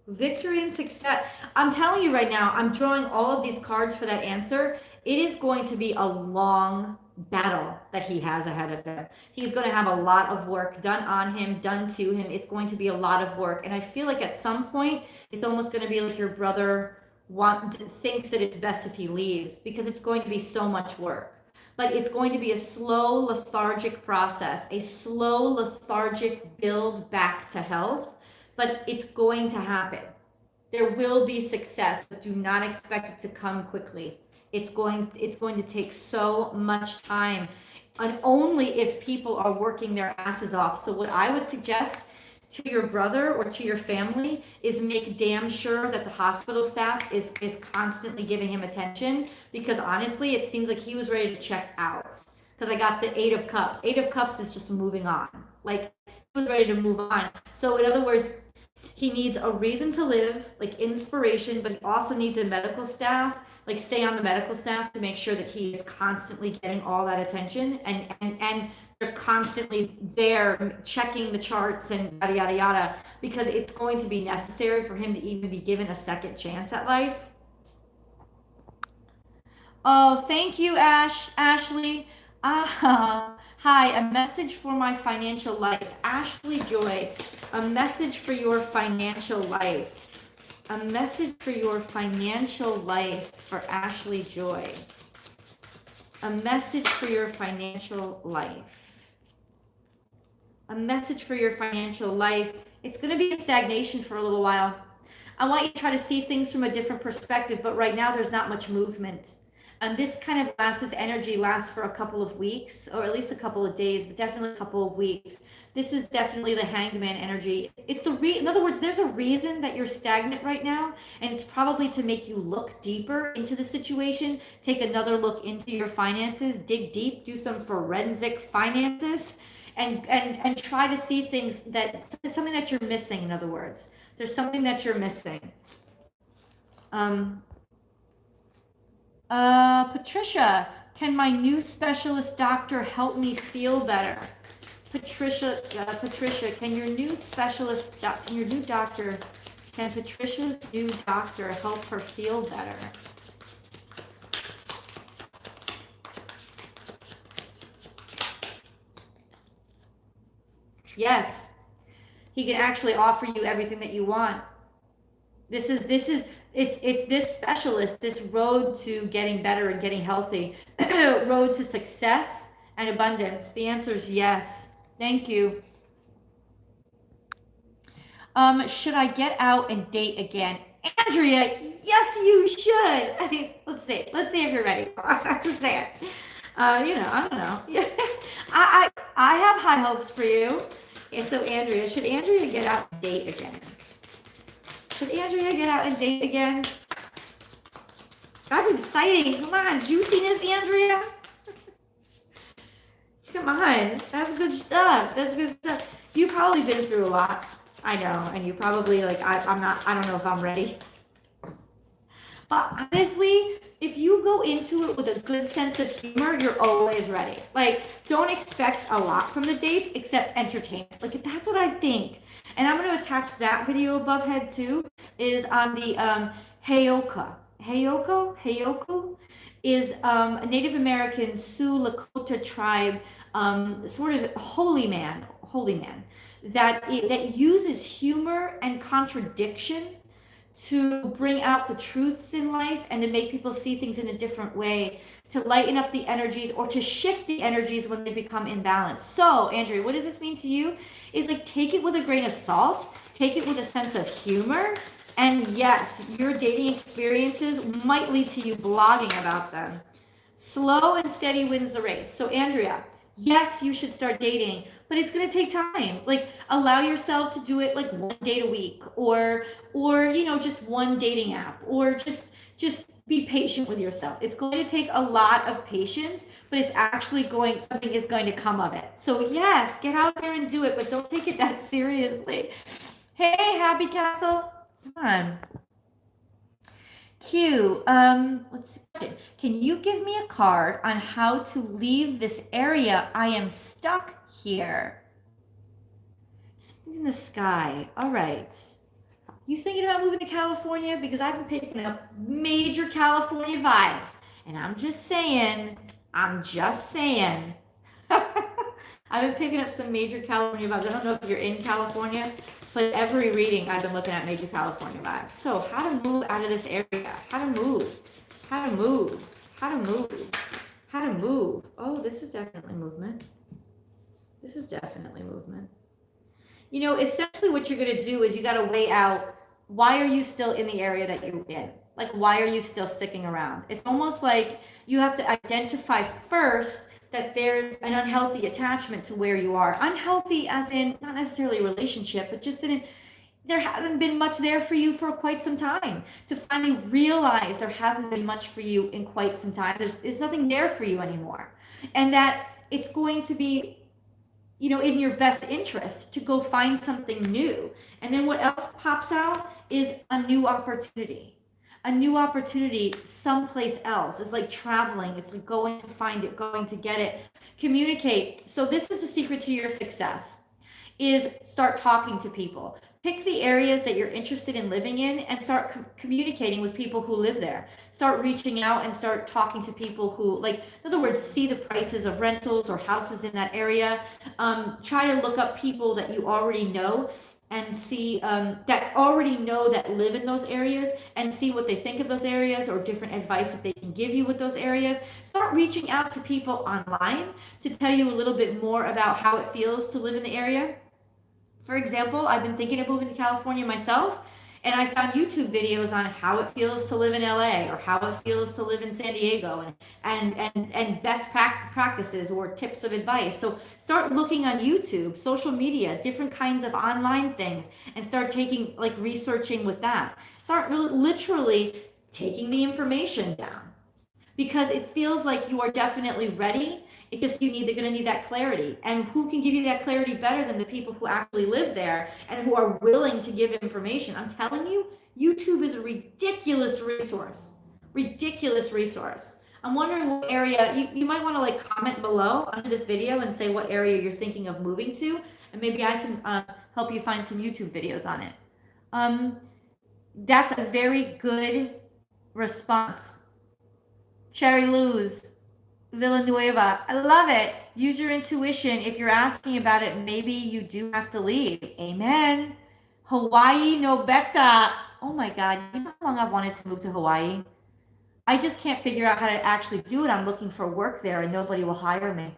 Victory and success. I'm telling you right now, I'm drawing all of these cards for that answer. It is going to be a long battle that he has ahead of him. He's going to have a lot of work done on him, done to him. It's going to be a lot of work. And I feel like at some point, it's almost going to be like your brother thinks that it's best if he leaves, because it's going to be so much work. But it's going to be a slow, lethargic process, a slow, lethargic build back to health. But it's going to happen. There will be success, but do not expect it to come quickly. It's going to take so much time, and only if people are working their asses off. So what I would suggest to your brother or to your family is make damn sure that the hospital staff is constantly giving him attention, because honestly, it seems like he was ready to check out. Because I got the Eight of Cups. Eight of Cups is just moving on. Like, he was ready to move on. So in other words, he needs a reason to live, like inspiration, but he also needs a medical staff, like stay on the medical staff to make sure that he is constantly getting all that attention, and they're constantly there checking the charts and yada yada yada, because it's going to be necessary for him to even be given a second chance at life. Oh, thank you, Ashley. Hi, a message for my financial life. Ashley Joy, a message for your financial life. A message for your financial life for Ashley Joy. A message for your financial life. A message for your financial life. It's going to be in stagnation for a little while. I want you to try to see things from a different perspective, but right now there's not much movement. And this kind of this energy lasts for a couple of weeks, or at least a couple of days, but definitely a couple of weeks. This is definitely the Hanged Man energy. It's in other words, there's a reason that you're stagnant right now, and it's probably to make you look deeper into the situation, take another look into your finances, dig deep, do some forensic finances, and try to see things that something that you're missing. In other words, there's something that you're missing. Patricia, can my new specialist doctor help me feel better? Patricia, can your new specialist, your new doctor, can Patricia's new doctor help her feel better? Yes, he can actually offer you everything that you want. It's this specialist, this road to getting better and getting healthy, road to success and abundance. The answer is yes. Thank you. Should I get out and date again? Andrea, yes, you should. I mean, let's see if you're ready. Just say it. I don't know. I have high hopes for you. And so, Andrea, should Andrea get out and date again? Should Andrea get out and date again? That's exciting. Come on, juiciness, Andrea. Come on, that's good stuff. That's good stuff. You've probably been through a lot. I know, and you probably like, I don't know if I'm ready. But honestly, if you go into it with a good sense of humor, you're always ready. Like, don't expect a lot from the dates except entertainment. Like, that's what I think. And I'm going to attach that video above head too, is on the Heyoka. Heyoku is a Native American Sioux Lakota tribe, sort of holy man that uses humor and contradiction to bring out the truths in life and to make people see things in a different way, to lighten up the energies or to shift the energies when they become imbalanced. So, Andrea, what does this mean to you? Is like, take it with a grain of salt, take it with a sense of humor, and yes, your dating experiences might lead to you blogging about them. Slow and steady wins the race. So, Andrea, yes, you should start dating, but it's going to take time. Like, allow yourself to do it like one date a week, or just one dating app, or just be patient with yourself. It's going to take a lot of patience, but it's actually something is going to come of it. So yes, get out there and do it, but don't take it that seriously. Hey, Happy Castle, come on. Q, let's see. Can you give me a card on how to leave this area? I am stuck here. Something in the sky. All right. You thinking about moving to California? Because I've been picking up major California vibes. And I'm just saying. I've been picking up some major California vibes. I don't know if you're in California, but every reading I've been looking at major California vibes. So how to move out of this area. How to move. Oh, this is definitely movement. Essentially what you're going to do is you got to weigh out, why are you still in the area that you're in? Like, why are you still sticking around? It's almost like you have to identify first that there's an unhealthy attachment to where you are. Unhealthy as in not necessarily a relationship, but just in there hasn't been much there for you for quite some time. To finally realize there hasn't been much for you in quite some time. There's nothing there for you anymore. And that it's going to be, in your best interest to go find something new. And then what else pops out is a new opportunity. A new opportunity someplace else. It's like traveling. It's like going to find it, going to get it. Communicate. So this is the secret to your success, is start talking to people. Pick the areas that you're interested in living in and start communicating with people who live there. Start reaching out and start talking to people who, like, in other words, see the prices of rentals or houses in that area. Try to look up people that you already know and see that already know that live in those areas and see what they think of those areas or different advice that they can give you with those areas. Start reaching out to people online to tell you a little bit more about how it feels to live in the area. For example, I've been thinking of moving to California myself, and I found YouTube videos on how it feels to live in LA or how it feels to live in San Diego, and best practices or tips of advice. So start looking on YouTube, social media, different kinds of online things, and start researching with that. Start literally taking the information down, because it feels like you are definitely ready. It's just they're going to need that clarity. And who can give you that clarity better than the people who actually live there and who are willing to give information? I'm telling you, YouTube is a ridiculous resource. Ridiculous resource. I'm wondering what area, you might want to comment below under this video and say what area you're thinking of moving to, and maybe I can help you find some YouTube videos on it. That's a very good response. Cherry Luz, Villanueva. I love it. Use your intuition. If you're asking about it, maybe you do have to leave. Amen. Hawaii no beta. Oh my God. You know how long I've wanted to move to Hawaii? I just can't figure out how to actually do it. I'm looking for work there and nobody will hire me.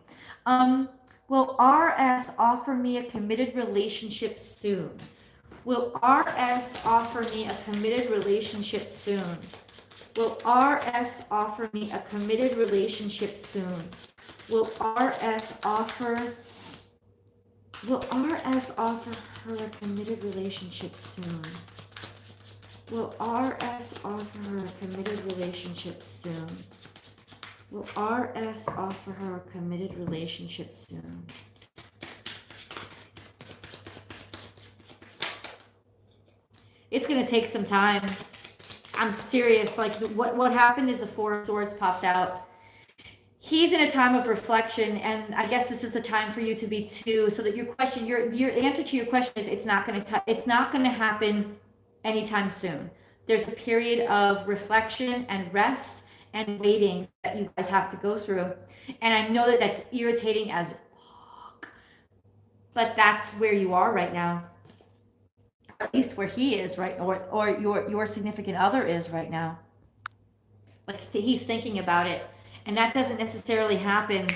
Will RS offer me a committed relationship soon? Will RS offer me a committed relationship soon? Will RS offer me a committed relationship soon? Will RS offer her a committed relationship soon? Will RS offer her a committed relationship soon? Will RS offer her a committed relationship soon? It's going to take some time. I'm serious. Like what happened is the Four of Swords popped out. He's in a time of reflection, and I guess this is the time for you to be too. So that your answer to your question is it's not going to happen anytime soon. There's a period of reflection and rest and waiting that you guys have to go through, and I know that that's irritating as fuck, but that's where you are right now. At least where he is right, or your significant other is right now. Like he's thinking about it, and that doesn't necessarily happen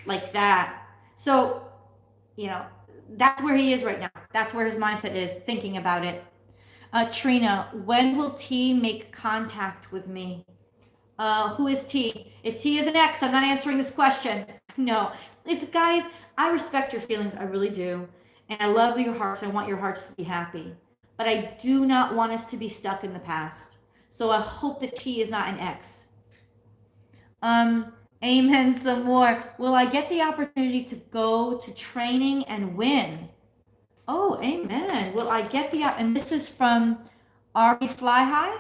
like that. So, that's where he is right now. That's where his mindset is, thinking about it. Trina, when will T make contact with me? Who is T? If T is an X, I'm not answering this question. No, it's guys, I respect your feelings, I really do. And I love your hearts. I want your hearts to be happy. But I do not want us to be stuck in the past. So I hope that T is not an X. Amen some more. Will I get the opportunity to go to training and win? Oh, amen. Will I get and this is from Ari Fly High?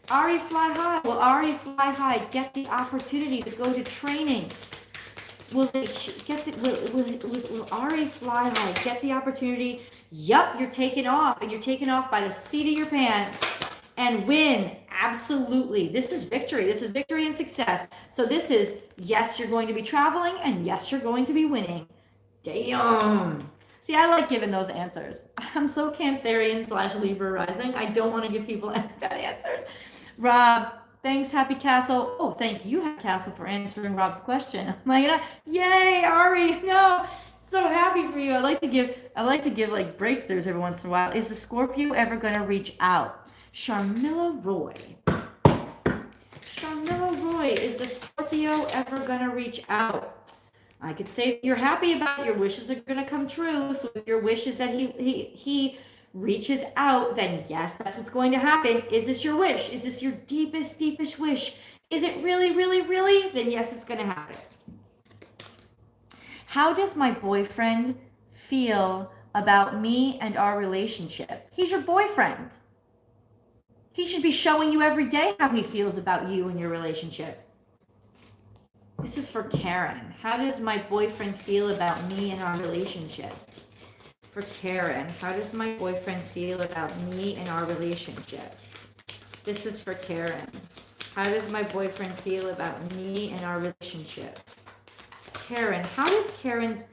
Ari Fly High. Will Ari Fly High get the opportunity to go to training? Will Ari Fly High get the opportunity? Yup, you're taking off, and you're taking off by the seat of your pants and win. Absolutely. This is victory. This is victory and success. So this is, yes, you're going to be traveling, and yes, you're going to be winning. Damn. See, I like giving those answers. I'm so Cancerian / Libra rising. I don't want to give people bad answers. Rob, thanks, Happy Castle. Oh, thank you, Happy Castle, for answering Rob's question. Oh my God. Yay, Ari. No, so happy for you. I like to give like breakthroughs every once in a while. Is the Scorpio ever going to reach out? Sharmila Roy. Sharmila Roy, is the Scorpio ever going to reach out? I could say that you're happy about it, your wishes are going to come true. So if your wish is that he reaches out, then yes, that's what's going to happen. Is this your wish? Is this your deepest, deepest wish? Is it really, really, really? Then yes, it's going to happen. How does my boyfriend feel about me and our relationship? He's your boyfriend. He should be showing you every day how he feels about you and your relationship. This is for Karen. How does my boyfriend feel about me and our relationship? For Karen, how does my boyfriend feel about me and our relationship? This is for Karen. How does my boyfriend feel about me and our relationship? Karen, how does Karen's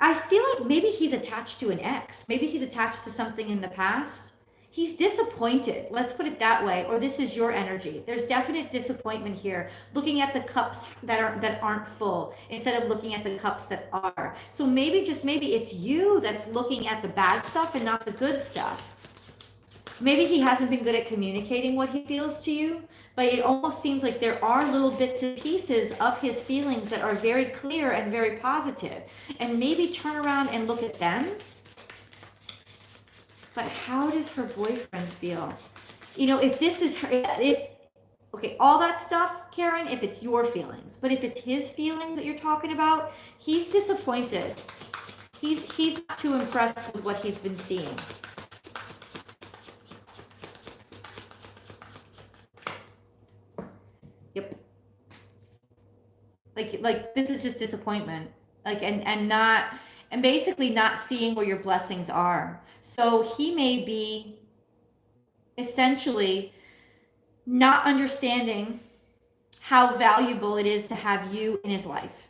I feel like maybe he's attached to an ex. Maybe he's attached to something in the past. He's disappointed. Let's put it that way. Or this is your energy. There's definite disappointment here. Looking at the cups that aren't full instead of looking at the cups that are. So maybe, just maybe, it's you that's looking at the bad stuff and not the good stuff. Maybe he hasn't been good at communicating what he feels to you, but it almost seems like there are little bits and pieces of his feelings that are very clear and very positive. And maybe turn around and look at them. But how does her boyfriend feel? You know, if this is her, okay, all that stuff, Karen, if it's your feelings, but if it's his feelings that you're talking about, he's disappointed. He's not too impressed with what he's been seeing. Yep. Like this is just disappointment. Like and basically not seeing where your blessings are. So he may be essentially not understanding how valuable it is to have you in his life.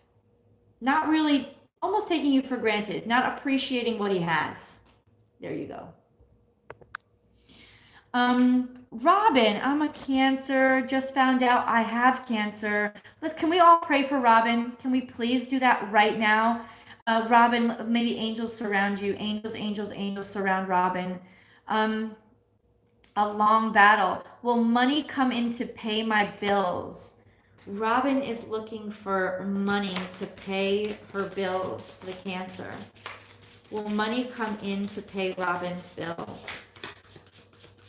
Not really, almost taking you for granted, not appreciating what he has. There you go. Robin, I'm a Cancer. Just found out I have Cancer. Can we all pray for Robin? Can we please do that right now? Robin, may the angels surround you. Angels, angels, angels surround Robin. A long battle. Will money come in to pay my bills? Robin is looking for money to pay her bills for the Cancer. Will money come in to pay Robin's bills?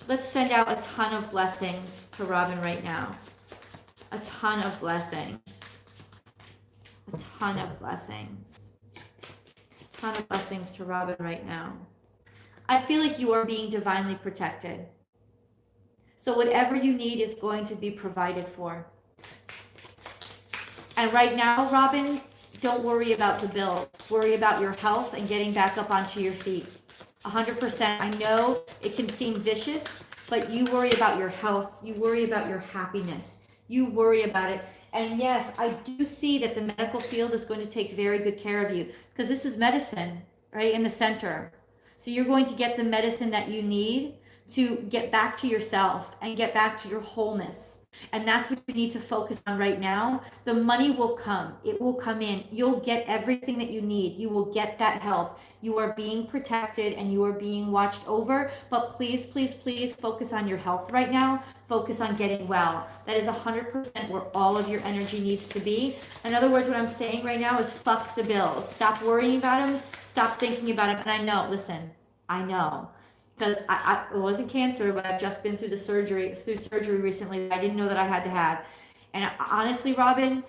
Let's send out a ton of blessings to Robin right now. A ton of blessings. A ton of blessings. A ton of blessings to Robin right now. I feel like you are being divinely protected. So whatever you need is going to be provided for. And right now, Robin, don't worry about the bills. Worry about your health and getting back up onto your feet. 100%. I know it can seem vicious, but you worry about your health. You worry about your happiness. You worry about it. And yes, I do see that the medical field is going to take very good care of you because this is medicine, right, in the center. So you're going to get the medicine that you need to get back to yourself and get back to your wholeness. And that's what you need to focus on right now. The money will come. It will come in. You'll get everything that you need. You will get that help. You are being protected and you are being watched over. But please, please, please focus on your health right now. Focus on getting well. That is 100% where all of your energy needs to be. In other words, what I'm saying right now is fuck the bills. Stop worrying about them. Stop thinking about them. And I know, listen, I know. Because it wasn't cancer, but I've just been through surgery recently that I didn't know that I had to have. And honestly, Robin,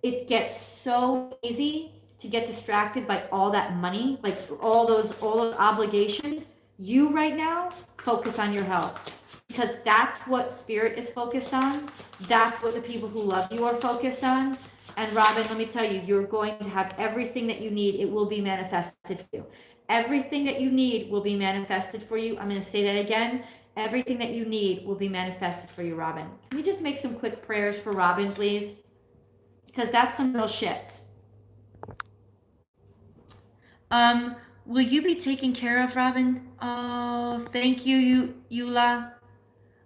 it gets so easy to get distracted by all that money, like all those obligations. You right now, focus on your health. Because that's what spirit is focused on. That's what the people who love you are focused on. And Robin, let me tell you, you're going to have everything that you need. It will be manifested for you. Everything that you need will be manifested for you. I'm going to say that again. Everything that you need will be manifested for you, Robin. Can we just make some quick prayers for Robin, please? Because that's some real shit. Will you be taken care of, Robin? Oh, thank you, Eula.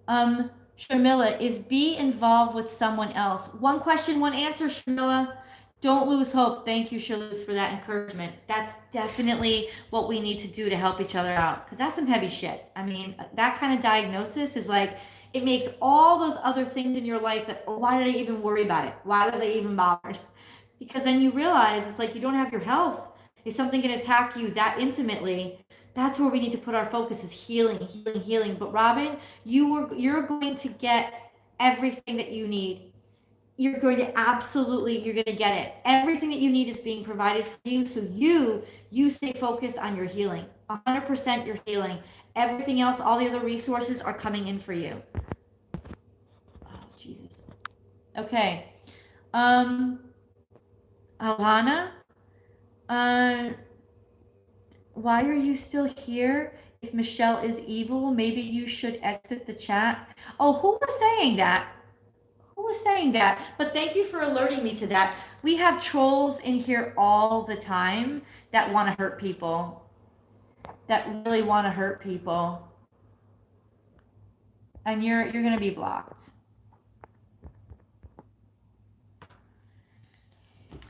Sharmila, is B involved with someone else? One question, one answer, Sharmila. Don't lose hope. Thank you, Shaluz, for that encouragement. That's definitely what we need to do to help each other out, because that's some heavy shit. I mean, that kind of diagnosis is like, It makes all those other things in your life that, oh, why did I even worry about it? Why was I even bothered? Because then you realize it's like you don't have your health. If something can attack you that intimately, that's where we need to put our focus is healing, healing, healing. But Robin, you're going to get everything that you need. You're going to you're going to get it. Everything that you need is being provided for you. So you stay focused on your healing. 100% your healing. Everything else, all the other resources are coming in for you. Oh, Jesus. Okay. Alana, why are you still here? If Michelle is evil, maybe you should exit the chat. Oh, who was saying that? Who was saying that? But thank you for alerting me to that. We have trolls in here all the time that want to hurt people. That really want to hurt people. And you're going to be blocked.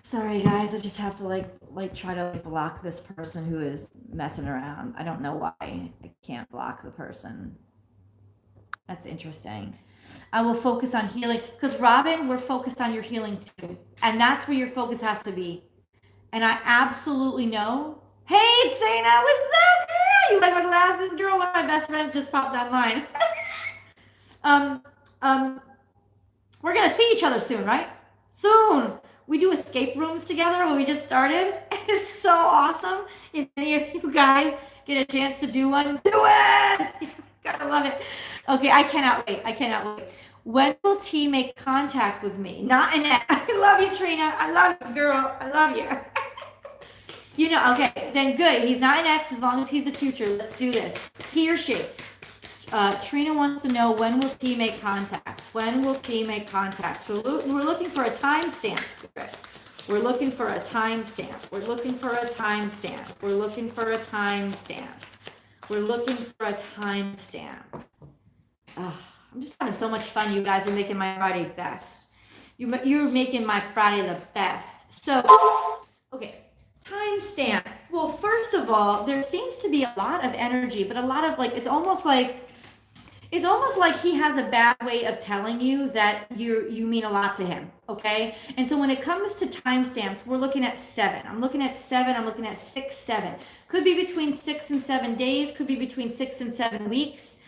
Sorry guys, I just have to like try to block this person who is messing around. I don't know why I can't block the person. That's interesting. I will focus on healing because Robin, we're focused on your healing too. And that's where your focus has to be. And I absolutely know. Hey, Tsena, what's up? You like my glasses, girl? One of my best friends just popped online. We're gonna see each other soon, right? Soon. We do escape rooms together when we just started. It's so awesome. If any of you guys get a chance to do one, do it. Gotta love it. Okay, I cannot wait. I cannot wait. When will T make contact with me? Not in it. I love you, Trina. I love you, girl. I love you. You know, okay, then good. He's not an X as long as he's the future. Let's do this. He or she. Trina wants to know, when will T make contact? When will T make contact? So we're looking for a timestamp. We're looking for a timestamp. We're looking for a timestamp. We're looking for a timestamp. We're looking for a timestamp. I'm just having so much fun. You guys are making my Friday best. You're making my Friday the best. So, okay. Timestamp. Well, first of all, there seems to be a lot of energy, but a lot of it's almost like he has a bad way of telling you that you mean a lot to him. Okay. And so when it comes to timestamps, we're looking at 7. I'm looking at 7. I'm looking at 6, 7. Could be between 6 and 7 days. Could be between 6 and 7 weeks.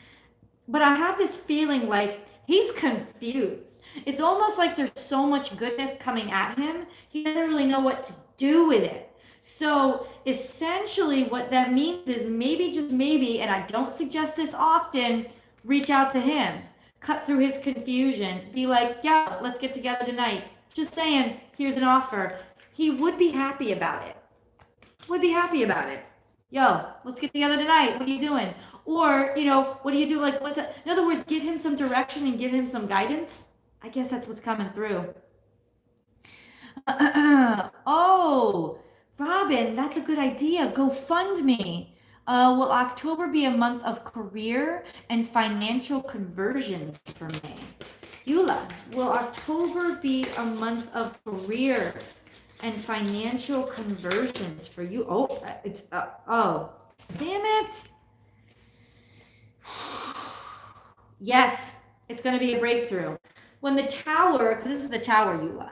But I have this feeling like he's confused. It's almost like there's so much goodness coming at him. He doesn't really know what to do with it. So essentially what that means is maybe, just maybe, and I don't suggest this often, reach out to him, cut through his confusion, be like, yeah, let's get together tonight. Just saying, here's an offer. He would be happy about it. Would be happy about it. Yo, let's get together tonight. What are you doing? Or, what do you do? In other words, give him some direction and give him some guidance. I guess that's what's coming through. Oh, Robin, that's a good idea. GoFundMe. Will October be a month of career and financial conversions for me? Eula, will October be a month of career and financial conversions for you? Oh, damn it. Yes, it's going to be a breakthrough. When the tower, because this is the tower, Eula,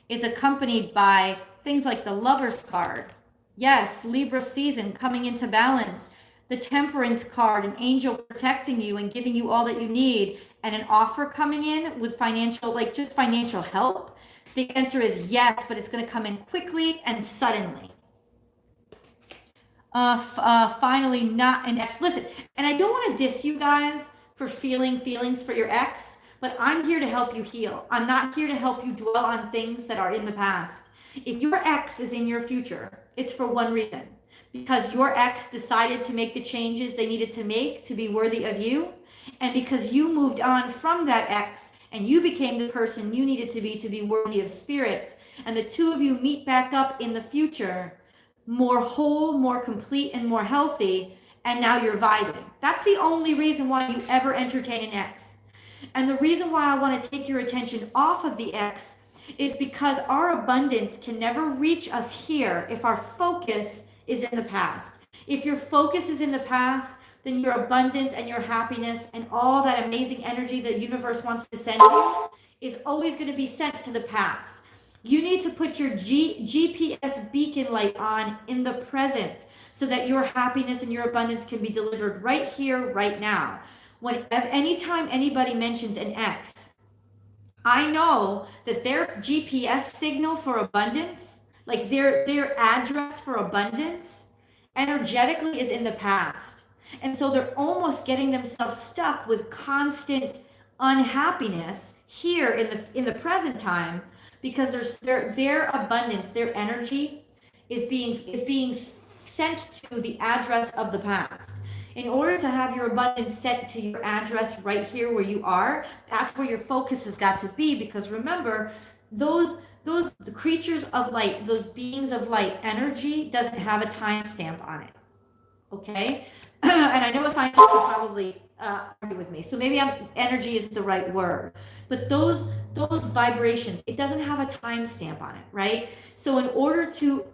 is accompanied by things like the Lover's card. Yes, Libra season coming into balance. The Temperance card, an angel protecting you and giving you all that you need, and an offer coming in with financial, just financial help. The answer is yes, but it's going to come in quickly and suddenly. Finally, not an ex. Listen, and I don't want to diss you guys for feeling feelings for your ex, but I'm here to help you heal. I'm not here to help you dwell on things that are in the past. If your ex is in your future, it's for one reason. Because your ex decided to make the changes they needed to make to be worthy of you. And because you moved on from that ex and you became the person you needed to be worthy of spirit. And the two of you meet back up in the future, more whole, more complete, and more healthy. And now you're vibing. That's the only reason why you ever entertain an ex. And the reason why I want to take your attention off of the ex is because our abundance can never reach us here if our focus is in the past. If your focus is in the past, then your abundance and your happiness and all that amazing energy the universe wants to send you is always going to be sent to the past. You need to put your GPS beacon light on in the present so that your happiness and your abundance can be delivered right here, right now. Anytime anybody mentions an X, I know that their GPS signal for abundance, like their address for abundance, energetically is in the past. And so they're almost getting themselves stuck with constant unhappiness here in the present time because their abundance, their energy is being sent to the address of the past. In order to have your abundance sent to your address right here where you are, that's where your focus has got to be. Because remember, those the creatures of light, those beings of light energy doesn't have a timestamp on it. Okay? And I know a scientist will probably argue with me. So maybe energy isn't the right word. But those vibrations, it doesn't have a timestamp on it, right? So in order to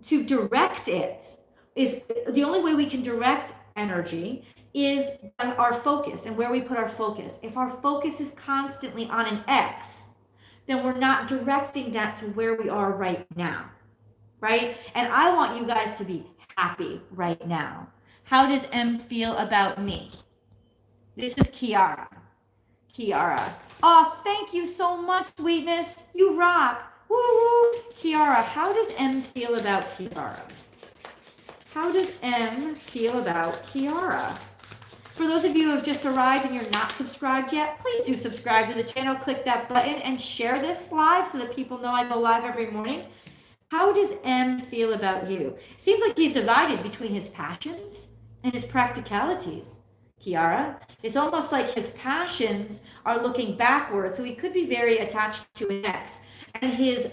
direct it, is the only way we can direct energy is by our focus and where we put our focus. If our focus is constantly on an X, then we're not directing that to where we are right now, right? And I want you guys to be happy right now. How does M feel about me? This is Kiara. Kiara. Oh, thank you so much, sweetness. You rock. Woo woo. Kiara, how does M feel about Kiara? How does M feel about Kiara? For those of you who have just arrived and you're not subscribed yet, please do subscribe to the channel. Click that button and share this live so that people know I go live every morning. How does M feel about you? Seems like he's divided between his passions and his practicalities, Kiara. It's almost like his passions are looking backwards, so he could be very attached to an ex. And his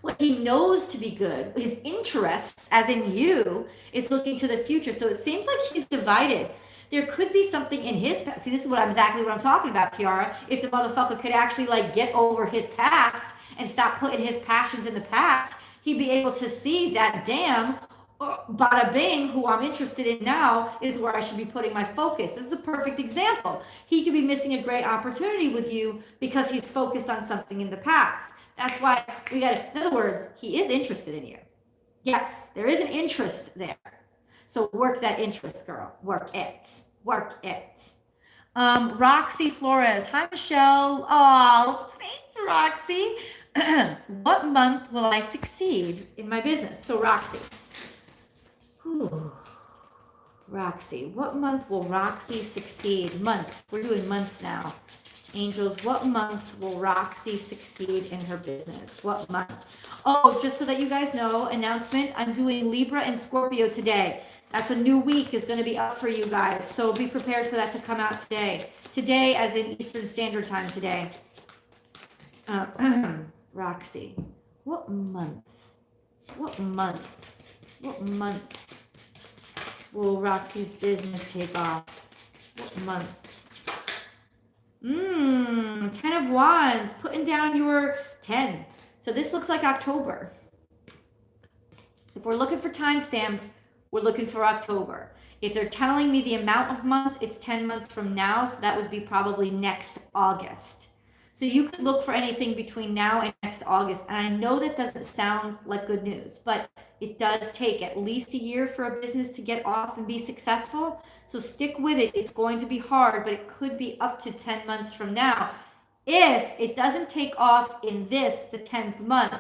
what he knows to be good, his interests, as in you, is looking to the future. So it seems like he's divided. There could be something in his past. See, this is exactly what I'm talking about, Kiara. If the motherfucker could actually like get over his past and stop putting his passions in the past, he'd be able to see that, damn, bada bing, who I'm interested in now is where I should be putting my focus. This is a perfect example. He could be missing a great opportunity with you because he's focused on something in the past. That's why we got to, in other words, he is interested in you. Yes, there is an interest there. So work that interest, girl. Work it. Work it. Roxy Flores. Hi, Michelle. Oh, thanks, Roxy. What month will I succeed in my business? So, Roxy. Whew. Roxy. What month will Roxy succeed? Month. We're doing months now. Angels, what month will Roxy succeed in her business? What month? Oh, just so that you guys know, announcement, I'm doing Libra and Scorpio today. That's a new week is going to be up for you guys. So be prepared for that to come out today. Today, as in Eastern Standard Time today. Roxy, what month? What month? What month will Roxy's business take off? What month? 10 of Wands, putting down your 10. So this looks like October. If we're looking for timestamps, we're looking for October. If they're telling me the amount of months, it's 10 months from now. So that would be probably next August. So you could look for anything between now and next August. And I know that doesn't sound like good news, but it does take at least a year for a business to get off and be successful. So stick with it. It's going to be hard, but it could be up to 10 months from now. If it doesn't take off in the 10th month,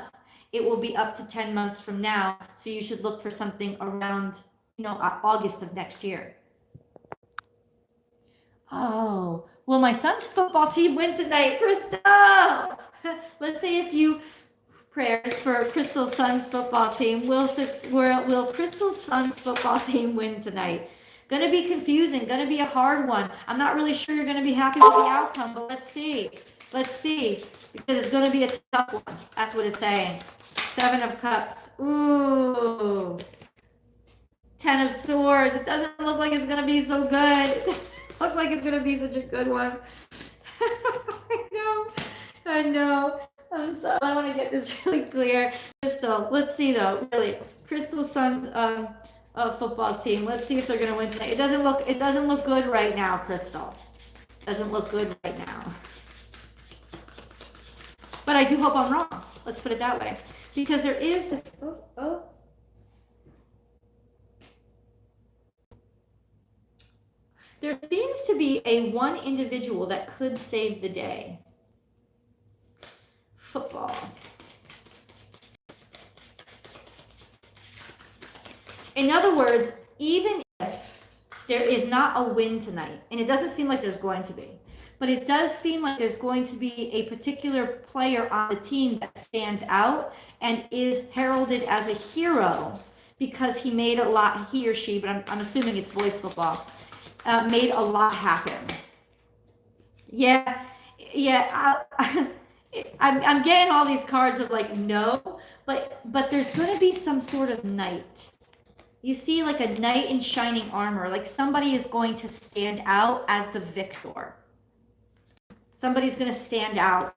it will be up to 10 months from now. So you should look for something around, August of next year. Oh, will my son's football team win tonight, Crystal? Let's say a few prayers for Crystal's son's football team. Will Crystal's son's football team win tonight? Going to be confusing, going to be a hard one. I'm not really sure you're going to be happy with the outcome, but let's see. Let's see, because it's going to be a tough one. That's what it's saying. 7 of Cups. Ooh. 10 of Swords. It doesn't look like it's going to be so good. Look like it's gonna be such a good one. I know. I'm sorry. I want to get this really clear. Crystal, let's see though. Really, Crystal's son's football team. Let's see if they're going to win tonight. It doesn't look good right now, Crystal. Doesn't look good right now. But I do hope I'm wrong. Let's put it that way. Because there is this, there seems to be a one individual that could save the day. Football. In other words, even if there is not a win tonight, and it doesn't seem like there's going to be, but it does seem like there's going to be a particular player on the team that stands out and is heralded as a hero because he made a lot, he or she, but I'm assuming it's boys football, made a lot happen. Yeah, I'm getting all these cards of like, no, but there's going to be some sort of knight. You see like a knight in shining armor, like somebody is going to stand out as the victor. Somebody's going to stand out.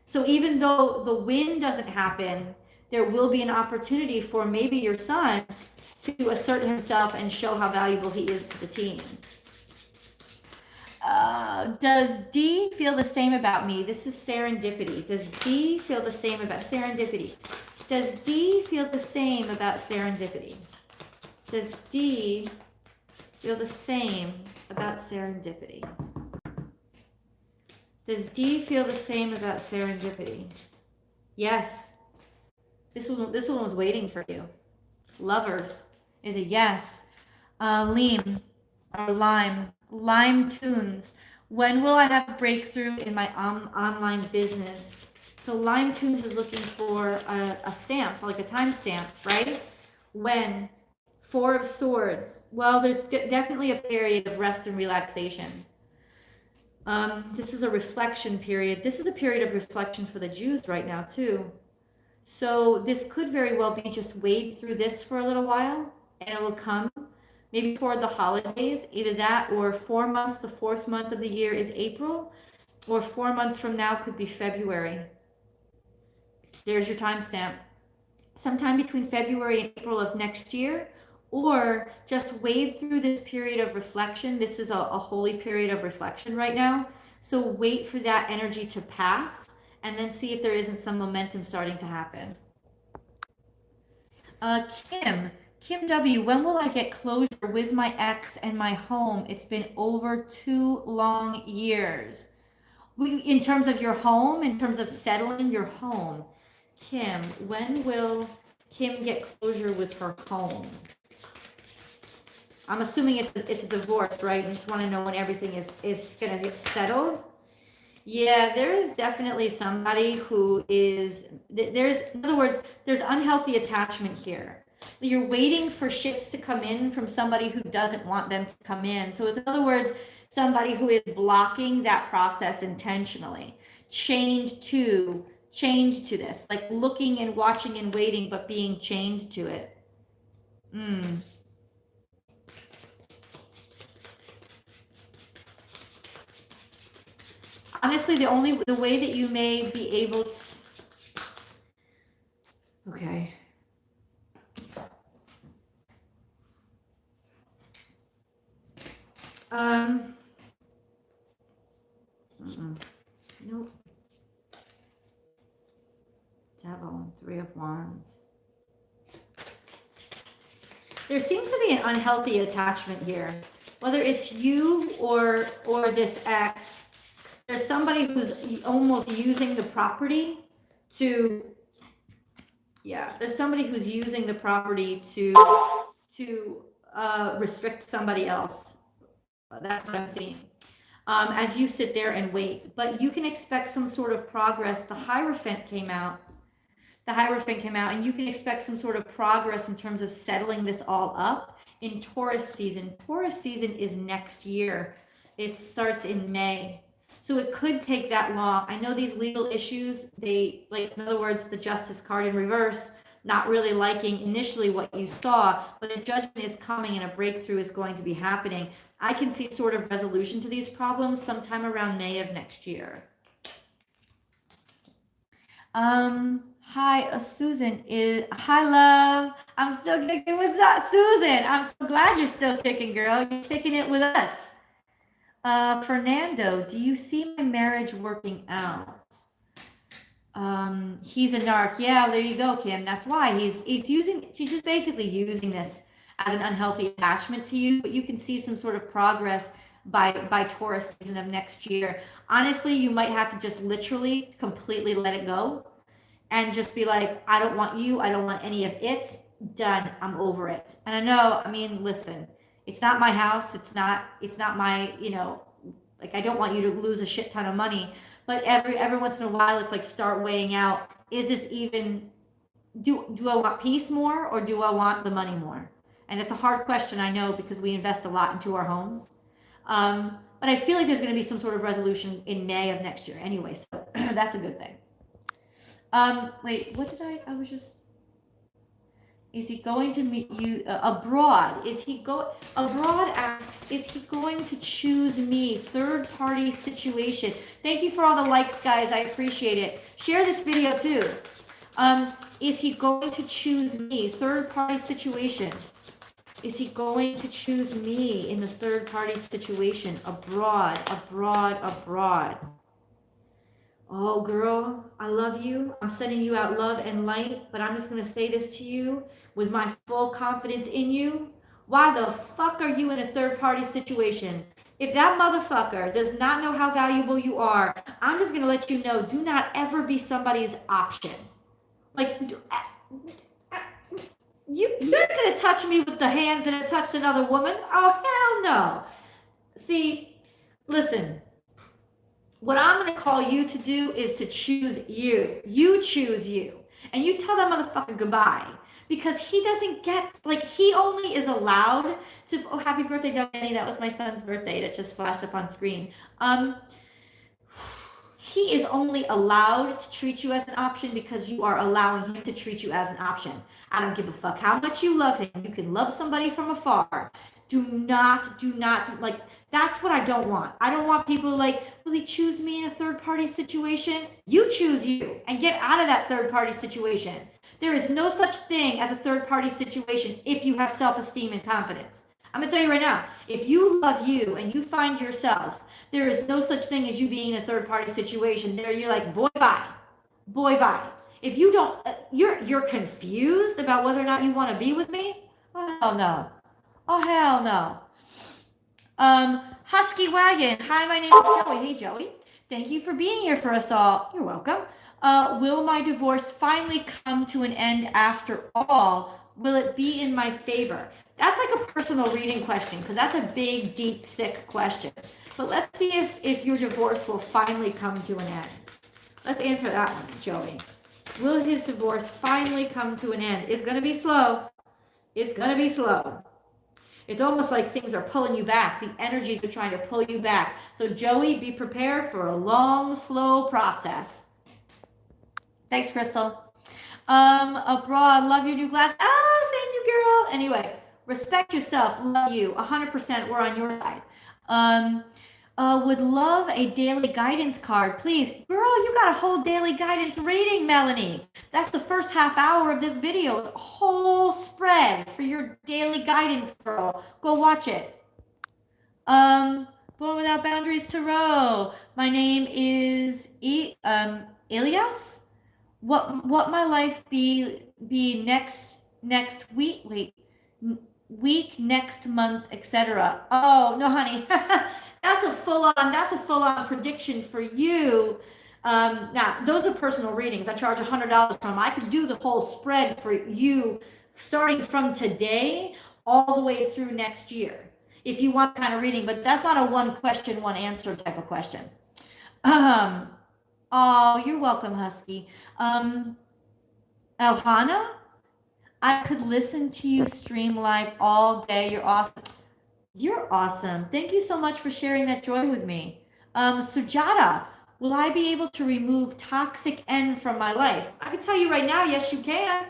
So even though the win doesn't happen, there will be an opportunity for maybe your son to assert himself and show how valuable he is to the team. Does D feel the same about me? This is serendipity. Does D feel the same about serendipity? Does D feel the same about serendipity? Does D feel the same about serendipity? Does D feel the same about serendipity? Yes. This one was waiting for you. Lovers is a yes. Lime tunes. When will I have a breakthrough in my online business? So Lime Tunes is looking for a stamp, like a time stamp, right? When? Four of Swords. Well, there's definitely a period of rest and relaxation. This is a reflection period. This is a period of reflection for the Jews right now, too. So this could very well be just wade through this for a little while, and it will come maybe toward the holidays, either that or 4 months. The fourth month of the year is April, or 4 months from now could be February. There's your timestamp. Sometime between February and April of next year, or just wade through this period of reflection. This is a holy period of reflection right now. So wait for that energy to pass and then see if there isn't some momentum starting to happen. Kim W, when will I get closure with my ex and my home? It's been over 2 long years. In terms of your home, in terms of settling your home, Kim, when will Kim get closure with her home? I'm assuming it's a divorce, right? You just want to know when everything is going to get settled. Yeah, there is definitely somebody who is, in other words, there's unhealthy attachment here. You're waiting for ships to come in from somebody who doesn't want them to come in. So it's, in other words, somebody who is blocking that process intentionally. Chained to this, like looking and watching and waiting, but being chained to it. Honestly, the way that you may be able to, okay. Nope. Devil, 3 of Wands. There seems to be an unhealthy attachment here. Whether it's you or this ex, there's somebody who's almost using the property to, there's somebody who's using the property to restrict somebody else. That's what I'm seeing. As you sit there and wait, but you can expect some sort of progress. The Hierophant came out, and you can expect some sort of progress in terms of settling this all up in Taurus season. Taurus season is next year. It starts in May. So it could take that long. I know these legal issues, they, like, in other words, the Justice card in reverse, not really liking initially what you saw, but a judgment is coming and a breakthrough is going to be happening. I can see sort of resolution to these problems sometime around May of next year. Hi, Susan is hi, love. I'm still kicking. What's up, Susan? I'm so glad you're still kicking, girl. You're kicking it with us. Fernando, do you see my marriage working out? He's a narc. Yeah, there you go, Kim. That's why she's just basically using this as an unhealthy attachment to you, but you can see some sort of progress by Taurus season of next year. Honestly, you might have to just literally completely let it go and just be like, I don't want you, I don't want any of it. Done. I'm over it. And I know, I mean, listen, it's not my house, it's not my, like I don't want you to lose a shit ton of money, but every once in a while it's like start weighing out, is this even, do I want peace more or do I want the money more? And it's a hard question, I know, because we invest a lot into our homes. But I feel like there's going to be some sort of resolution in May of next year anyway, so that's a good thing. Wait, what did I was just, is he going to meet you abroad? Abroad asks, is he going to choose me? Third party situation. Thank you for all the likes, guys. I appreciate it. Share this video too. Is he going to choose me? Third party situation. Is he going to choose me in the third party situation? Abroad, abroad, abroad. Oh, girl, I love you. I'm sending you out love and light, but I'm just going to say this to you with my full confidence in you. Why the fuck are you in a third party situation? If that motherfucker does not know how valuable you are, I'm just going to let you know, do not ever be somebody's option. Like, you're going to touch me with the hands that have touched another woman? Oh, hell no. See, listen. What I'm going to call you to do is to choose you. You choose you. And you tell that motherfucker goodbye. Because he doesn't get, like, he only is allowed to, oh, happy birthday, Danny. That was my son's birthday that just flashed up on screen. He is only allowed to treat you as an option because you are allowing him to treat you as an option. I don't give a fuck how much you love him. You can love somebody from afar. Do not, like, that's what I don't want. I don't want people like, will he choose me in a third party situation? You choose you and get out of that third party situation. There is no such thing as a third party situation if you have self-esteem and confidence. I'm gonna tell you right now, if you love you and you find yourself, there is no such thing as you being in a third party situation. There you're like, boy, bye. Boy, bye. If you don't, you're confused about whether or not you want to be with me? Oh, hell no. Oh, hell no. Husky Wagon. Hi, my name is Joey. Hey, Joey. Thank you for being here for us all. You're welcome. Will my divorce finally come to an end after all? Will it be in my favor? That's like a personal reading question because that's a big, deep, thick question. But let's see if your divorce will finally come to an end. Let's answer that one, Joey. Will his divorce finally come to an end? It's going to be slow. It's going to be slow. It's almost like things are pulling you back. The energies are trying to pull you back. So Joey, be prepared for a long, slow process. Thanks, Crystal. Abroad, love your new glass. Oh, thank you, girl. Anyway, respect yourself. Love you. 100%. We're on your side. Would love a daily guidance card, please. Girl, you got a whole daily guidance reading, Melanie. That's the first half hour of this video. It's a whole spread for your daily guidance, girl. Go watch it. Born Without Boundaries Tarot. My name is Elias. What my life be next week? Wait. Week, next month, etc. Oh no, honey, that's a full-on prediction for you. Now those are personal readings. I charge $100 from. I could do the whole spread for you, starting from today all the way through next year, if you want kind of reading. But that's not a one question, one answer type of question. Oh, you're welcome, Husky. Elhana. I could listen to you stream live all day. You're awesome. You're awesome. Thank you so much for sharing that joy with me. Sujata, will I be able to remove toxic N from my life? I can tell you right now, yes, you can.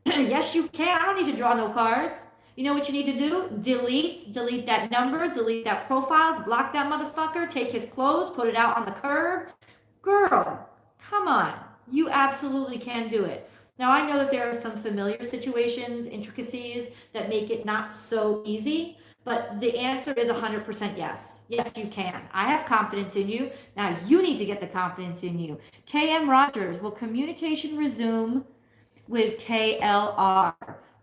Yes, you can. I don't need to draw no cards. You know what you need to do? Delete that number, delete that profiles, block that motherfucker, take his clothes, put it out on the curb. Girl, come on. You absolutely can do it. Now, I know that there are some familiar situations, intricacies that make it not so easy, but the answer is 100% yes. Yes, you can. I have confidence in you. Now, you need to get the confidence in you. KM Rogers, will communication resume with KLR?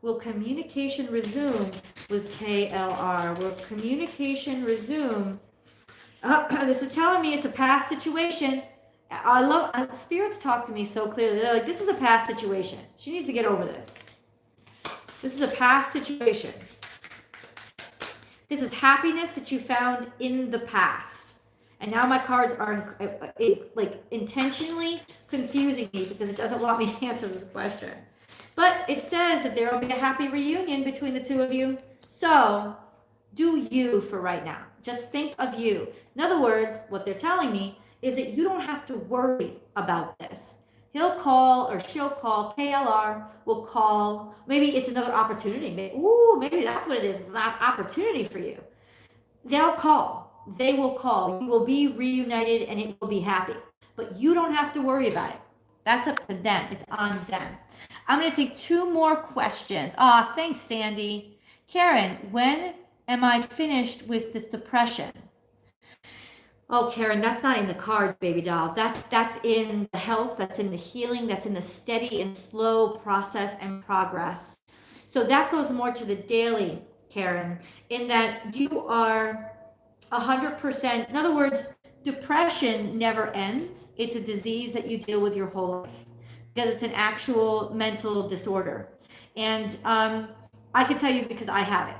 Will communication resume with KLR? Will communication resume? This is telling me it's a past situation. I love, spirits talk to me so clearly. They're like, this is a past situation. She needs to get over this. This is a past situation. This is happiness that you found in the past. And now my cards are like intentionally confusing me because it doesn't want me to answer this question. But it says that there will be a happy reunion between the two of you. So do you for right now. Just think of you. In other words, what they're telling me is that you don't have to worry about this. He'll call or she'll call, KLR will call. Maybe it's another opportunity. Maybe that's what it is. It's an opportunity for you. They'll call. They will call. You will be reunited and it will be happy. But you don't have to worry about it. That's up to them. It's on them. I'm going to take two more questions. Thanks, Sandy. Karen, when am I finished with this depression? Oh, Karen, that's not in the cards, baby doll. That's in the health, that's in the healing, that's in the steady and slow process and progress. So that goes more to the daily, Karen, in that you are 100%. In other words, depression never ends. It's a disease that you deal with your whole life because it's an actual mental disorder. And I can tell you because I have it.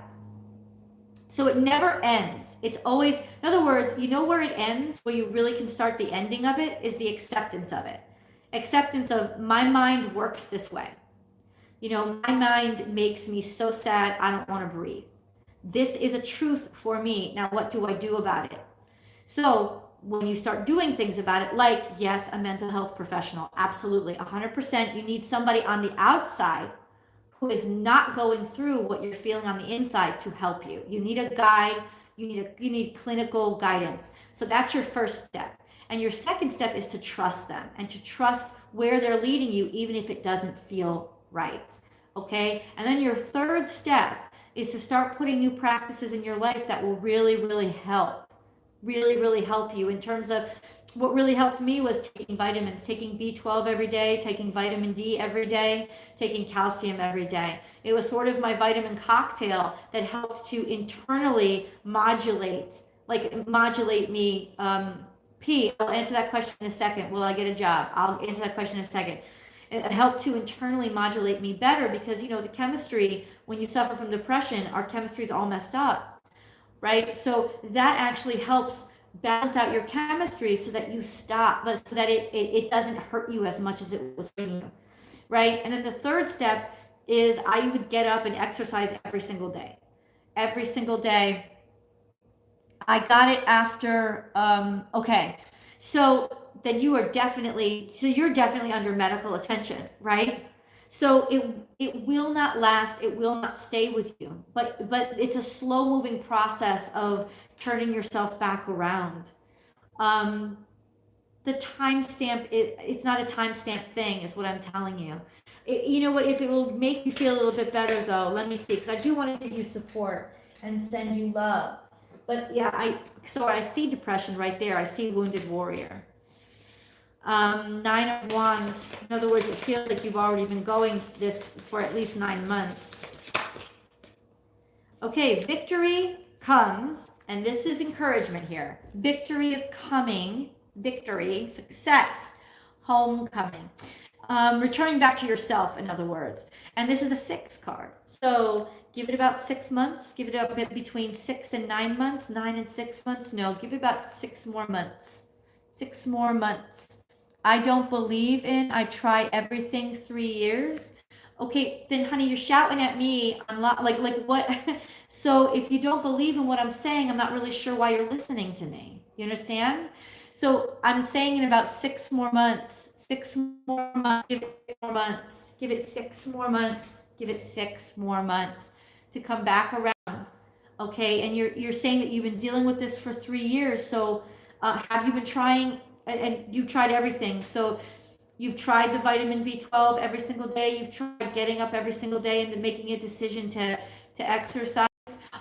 So it never ends. It's always, in other words, you know where it ends, where you really can start the ending of it, is the acceptance of it. Acceptance of my mind works this way. You know, my mind makes me so sad, I don't want to breathe. This is a truth for me. Now, what do I do about it? So when you start doing things about it, like, yes, a mental health professional, absolutely, 100%, you need somebody on the outside who is not going through what you're feeling on the inside to help you. You need a guide, you need clinical guidance. So that's your first step. And your second step is to trust them and to trust where they're leading you, even if it doesn't feel right. Okay? And then your third step is to start putting new practices in your life that will really, really help. Really, really help you in terms of what really helped me was taking vitamins, taking B12 every day, taking vitamin D every day, taking calcium every day. It was sort of my vitamin cocktail that helped to internally modulate me. P, I'll answer that question in a second. Will I get a job? I'll answer that question in a second. It helped to internally modulate me better because, you know, the chemistry, when you suffer from depression, our chemistry is all messed up, right? So that actually helps balance out your chemistry so that you stop, so that it doesn't hurt you as much as it was hurting you, right? And then the third step is I would get up and exercise every single day. Every single day. I got it after, okay. So then you're definitely under medical attention, right? So it will not last, it will not stay with you, but it's a slow moving process of turning yourself back around. The timestamp, it's not a timestamp thing, is what I'm telling you. You know what? If it will make you feel a little bit better, though, let me see, because I do want to give you support and send you love. But yeah, I see depression right there. I see wounded warrior. 9 of Wands. In other words, it feels like you've already been going this for at least 9 months. Okay, victory comes, and this is encouragement here. Victory is coming. Victory, success, homecoming. Returning back to yourself, in other words. And this is a 6 card. So give it about 6 months. Give it up between 6 and 9 months. 9 and 6 months. No, give it about 6 more months. 6 more months. I don't believe in, I try everything 3 years. Okay, then honey, you're shouting at me on like what? So if you don't believe in what I'm saying, I'm not really sure why you're listening to me. You understand? So I'm saying in about 6 more months, 6 more months, give it 6 more months, give it 6 more months, give it 6 more months to come back around. Okay, and you're saying that you've been dealing with this for 3 years. So have you been trying? And you tried everything. So You've tried the vitamin B12 every single day. You've tried getting up every single day and making a decision to exercise.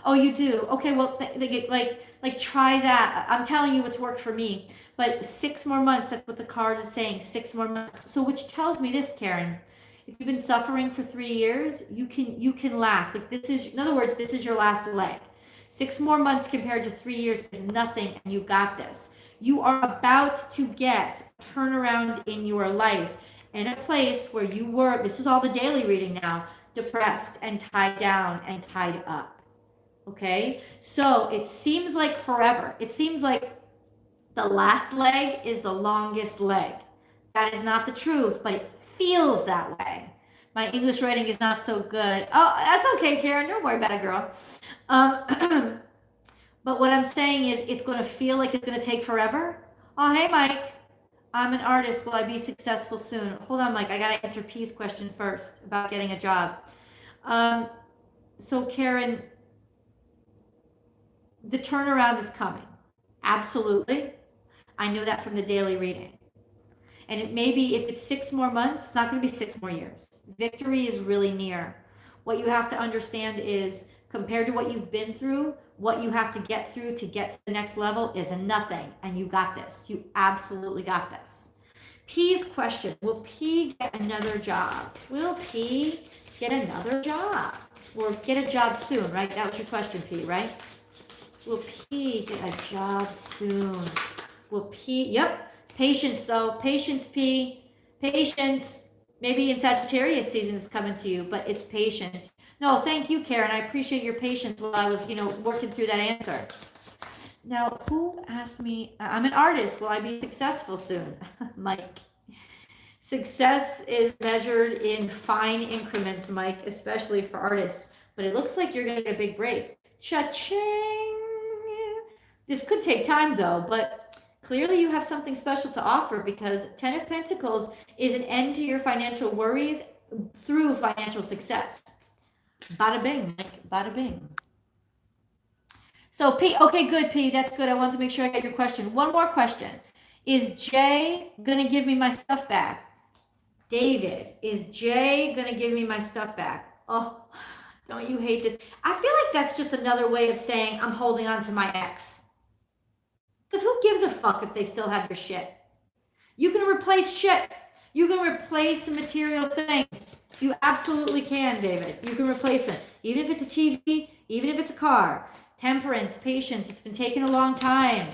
Oh, you do? Okay, well, like try that. I'm telling you, it's worked for me. But 6 more months, that's what the card is saying, 6 more months. So which tells me this, Karen. If you've been suffering for 3 years, you can last. Like this is, in other words, this is your last leg. 6 more months compared to 3 years is nothing, and you got this. You are about to get a turnaround in your life in a place where you were, this is all the daily reading now, depressed and tied down and tied up. Okay? So it seems like forever. It seems like the last leg is the longest leg. That is not the truth, but it feels that way. My English writing is not so good. Oh, that's okay, Karen. Don't worry about it, girl. But what I'm saying is it's going to feel like it's going to take forever. Oh, hey, Mike. I'm an artist. Will I be successful soon? Hold on, Mike. I got to answer P's question first about getting a job. So, Karen, the turnaround is coming. Absolutely. I know that from the daily reading. And it may be, if it's 6 more months, it's not going to be 6 more years. Victory is really near. What you have to understand is, compared to what you've been through, what you have to get through to get to the next level is nothing. And you got this. You absolutely got this. P's question, will P get another job? Will P get another job? Or get a job soon, right? That was your question, P, right? Will P get a job soon? Will P, yep. Patience, though. Patience, P. Patience. Maybe in Sagittarius season is coming to you, but it's patience. No, thank you, Karen. I appreciate your patience while I was, working through that answer. Now, who asked me? I'm an artist. Will I be successful soon? Mike. Success is measured in fine increments, Mike, especially for artists. But it looks like you're going to get a big break. Cha-ching! This could take time, though, but clearly you have something special to offer, because 10 of Pentacles is an end to your financial worries through financial success. Bada bing, Mike. Bada bing. So P, okay, good, P. That's good. I want to make sure I get your question. One more question. Is Jay going to give me my stuff back? David, is Jay going to give me my stuff back? Oh, don't you hate this? I feel like that's just another way of saying I'm holding on to my ex. Because who gives a fuck if they still have your shit? You can replace shit. You can replace material things. You absolutely can, David. You can replace it. Even if it's a TV, even if it's a car. Temperance, patience. It's been taking a long time.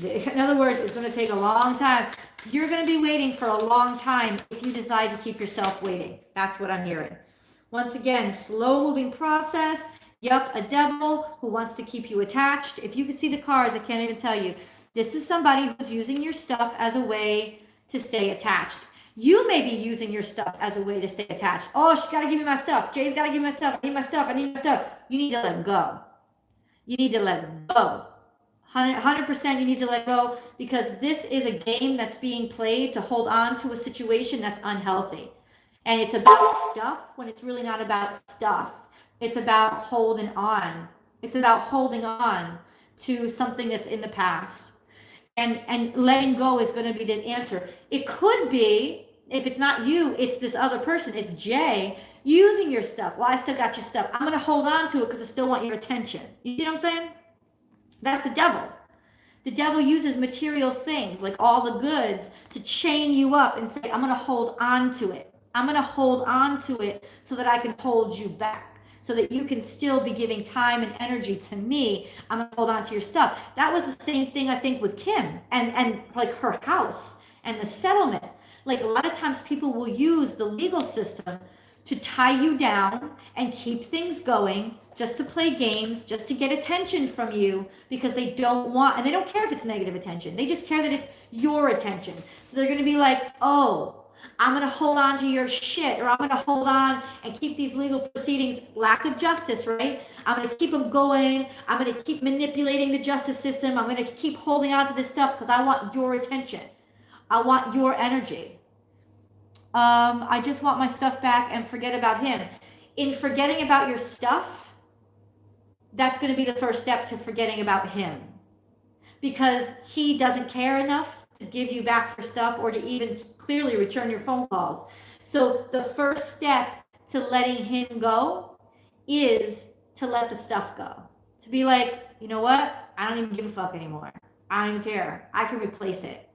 In other words, it's going to take a long time. You're going to be waiting for a long time if you decide to keep yourself waiting. That's what I'm hearing. Once again, slow moving process. Yep, a devil who wants to keep you attached. If you can see the cards, I can't even tell you. This is somebody who's using your stuff as a way to stay attached. You may be using your stuff as a way to stay attached. Oh, she's got to give me my stuff. Jay's got to give me my stuff. I need my stuff. I need my stuff. You need to let go. You need to let go. 100% you need to let go, because this is a game that's being played to hold on to a situation that's unhealthy. And it's about stuff when it's really not about stuff. It's about holding on. It's about holding on to something that's in the past. And letting go is going to be the answer. It could be, if it's not you, it's this other person. It's Jay using your stuff. Well, I still got your stuff. I'm going to hold on to it because I still want your attention. You know what I'm saying? That's the devil. The devil uses material things, like all the goods, to chain you up and say, I'm going to hold on to it. I'm going to hold on to it so that I can hold you back, so that you can still be giving time and energy to me. I'm going to hold on to your stuff. That was the same thing, I think, with Kim and like her house and the settlement. Like, a lot of times people will use the legal system to tie you down and keep things going, just to play games, just to get attention from you, because they don't want, and they don't care if it's negative attention. They just care that it's your attention. So they're going to be like, oh, I'm going to hold on to your shit, or I'm going to hold on and keep these legal proceedings. Lack of justice, right? I'm going to keep them going. I'm going to keep manipulating the justice system. I'm going to keep holding on to this stuff because I want your attention. I want your energy. I just want my stuff back and forget about him. In forgetting about your stuff, that's going to be the first step to forgetting about him, because he doesn't care enough to give you back your stuff or to even clearly return your phone calls. So the first step to letting him go is to let the stuff go. To be like, you know what? I don't even give a fuck anymore. I don't even care. I can replace it.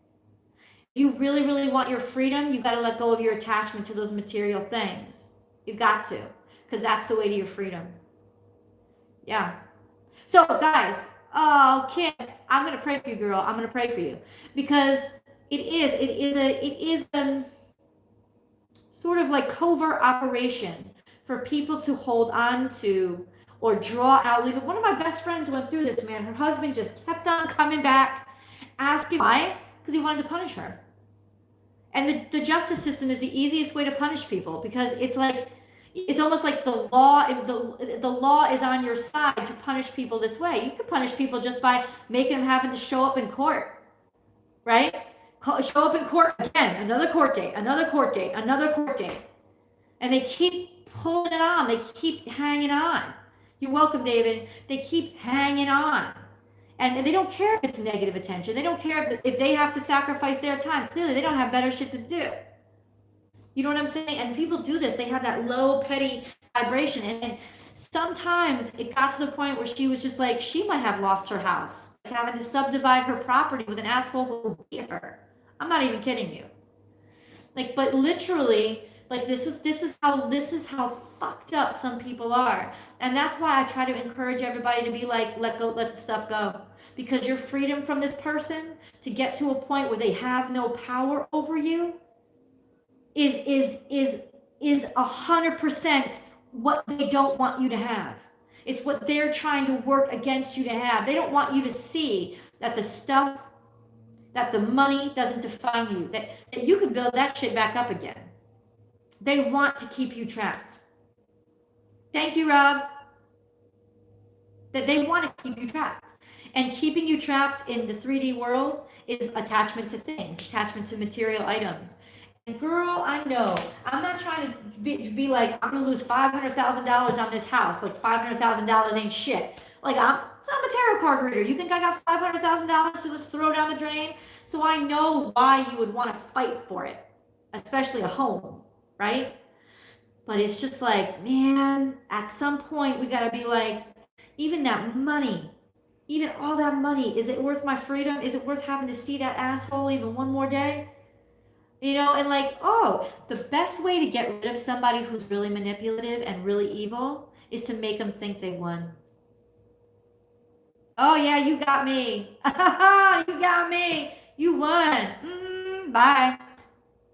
You really, really want your freedom, you got to let go of your attachment to those material things. You got to, because that's the way to your freedom. Yeah. So, guys, oh, Kim, I'm gonna pray for you, girl. I'm gonna pray for you because it is a sort of like covert operation for people to hold on to or draw out legal. One of my best friends went through this, man. Her husband just kept on coming back, asking why, because he wanted to punish her. And the justice system is the easiest way to punish people because it's like, it's almost like the law is on your side to punish people this way. You can punish people just by making them having to show up in court, right? Show up in court again, another court date, another court date, another court date. And they keep pulling it on. They keep hanging on. You're welcome, David. They keep hanging on. And they don't care if it's negative attention. They don't care if they have to sacrifice their time. Clearly, they don't have better shit to do. You know what I'm saying? And people do this. They have that low, petty vibration. And sometimes it got to the point where she was just like, she might have lost her house. Like having to subdivide her property with an asshole who beat her. I'm not even kidding you. Like, but literally, like this is how fucked up some people are. And that's why I try to encourage everybody to be like, let the stuff go. Because your freedom from this person to get to a point where they have no power over you is 100% what they don't want you to have. It's what they're trying to work against you to have. They don't want you to see that the stuff, that the money doesn't define you, that you can build that shit back up again. They want to keep you trapped. Thank you, Rob. That they want to keep you trapped. And keeping you trapped in the 3D world is attachment to things, attachment to material items. And girl, I know, I'm not trying to be like, I'm gonna lose $500,000 on this house. Like $500,000 ain't shit. Like I'm a tarot card reader. You think I got $500,000 to just throw down the drain? So I know why you would want to fight for it, especially a home, right? But it's just like, man, at some point we gotta be like, even that money, even all that money, is it worth my freedom? Is it worth having to see that asshole even one more day? You know, and like, oh, the best way to get rid of somebody who's really manipulative and really evil is to make them think they won. Oh yeah, you got me. You got me. You won. Bye.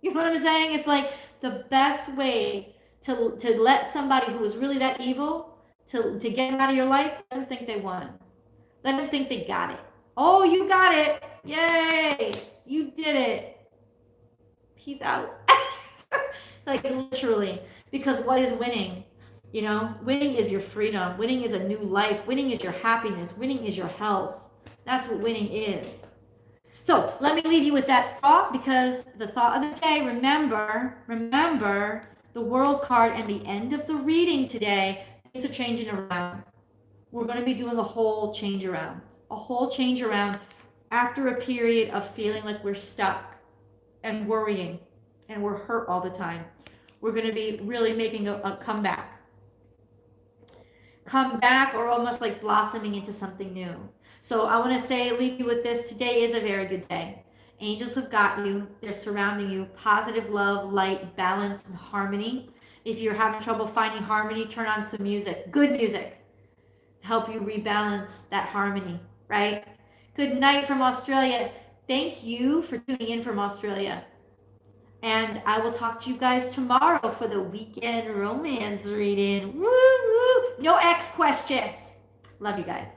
You know what I'm saying? It's like the best way to let somebody who is really that evil to get them out of your life, let them think they won. Let them think they got it. Oh, you got it. Yay. You did it. Peace out. Like literally, because what is winning? You know, winning is your freedom. Winning is a new life. Winning is your happiness. Winning is your health. That's what winning is. So let me leave you with that thought, because the thought of the day, remember the world card and the end of the reading today, things are changing around. We're going to be doing a whole change around after a period of feeling like we're stuck and worrying and we're hurt all the time. We're going to be really making a comeback or almost like blossoming into something new. So I want to leave you with this. Today is a very good day. Angels have got you. They're surrounding you. Positive love, light, balance, and harmony. If you're having trouble finding harmony, turn on some music. Good music. Help you rebalance that harmony, right? Good night from Australia. Thank you for tuning in from Australia. And I will talk to you guys tomorrow for the weekend romance reading. Woo, woo. No X questions. Love you guys.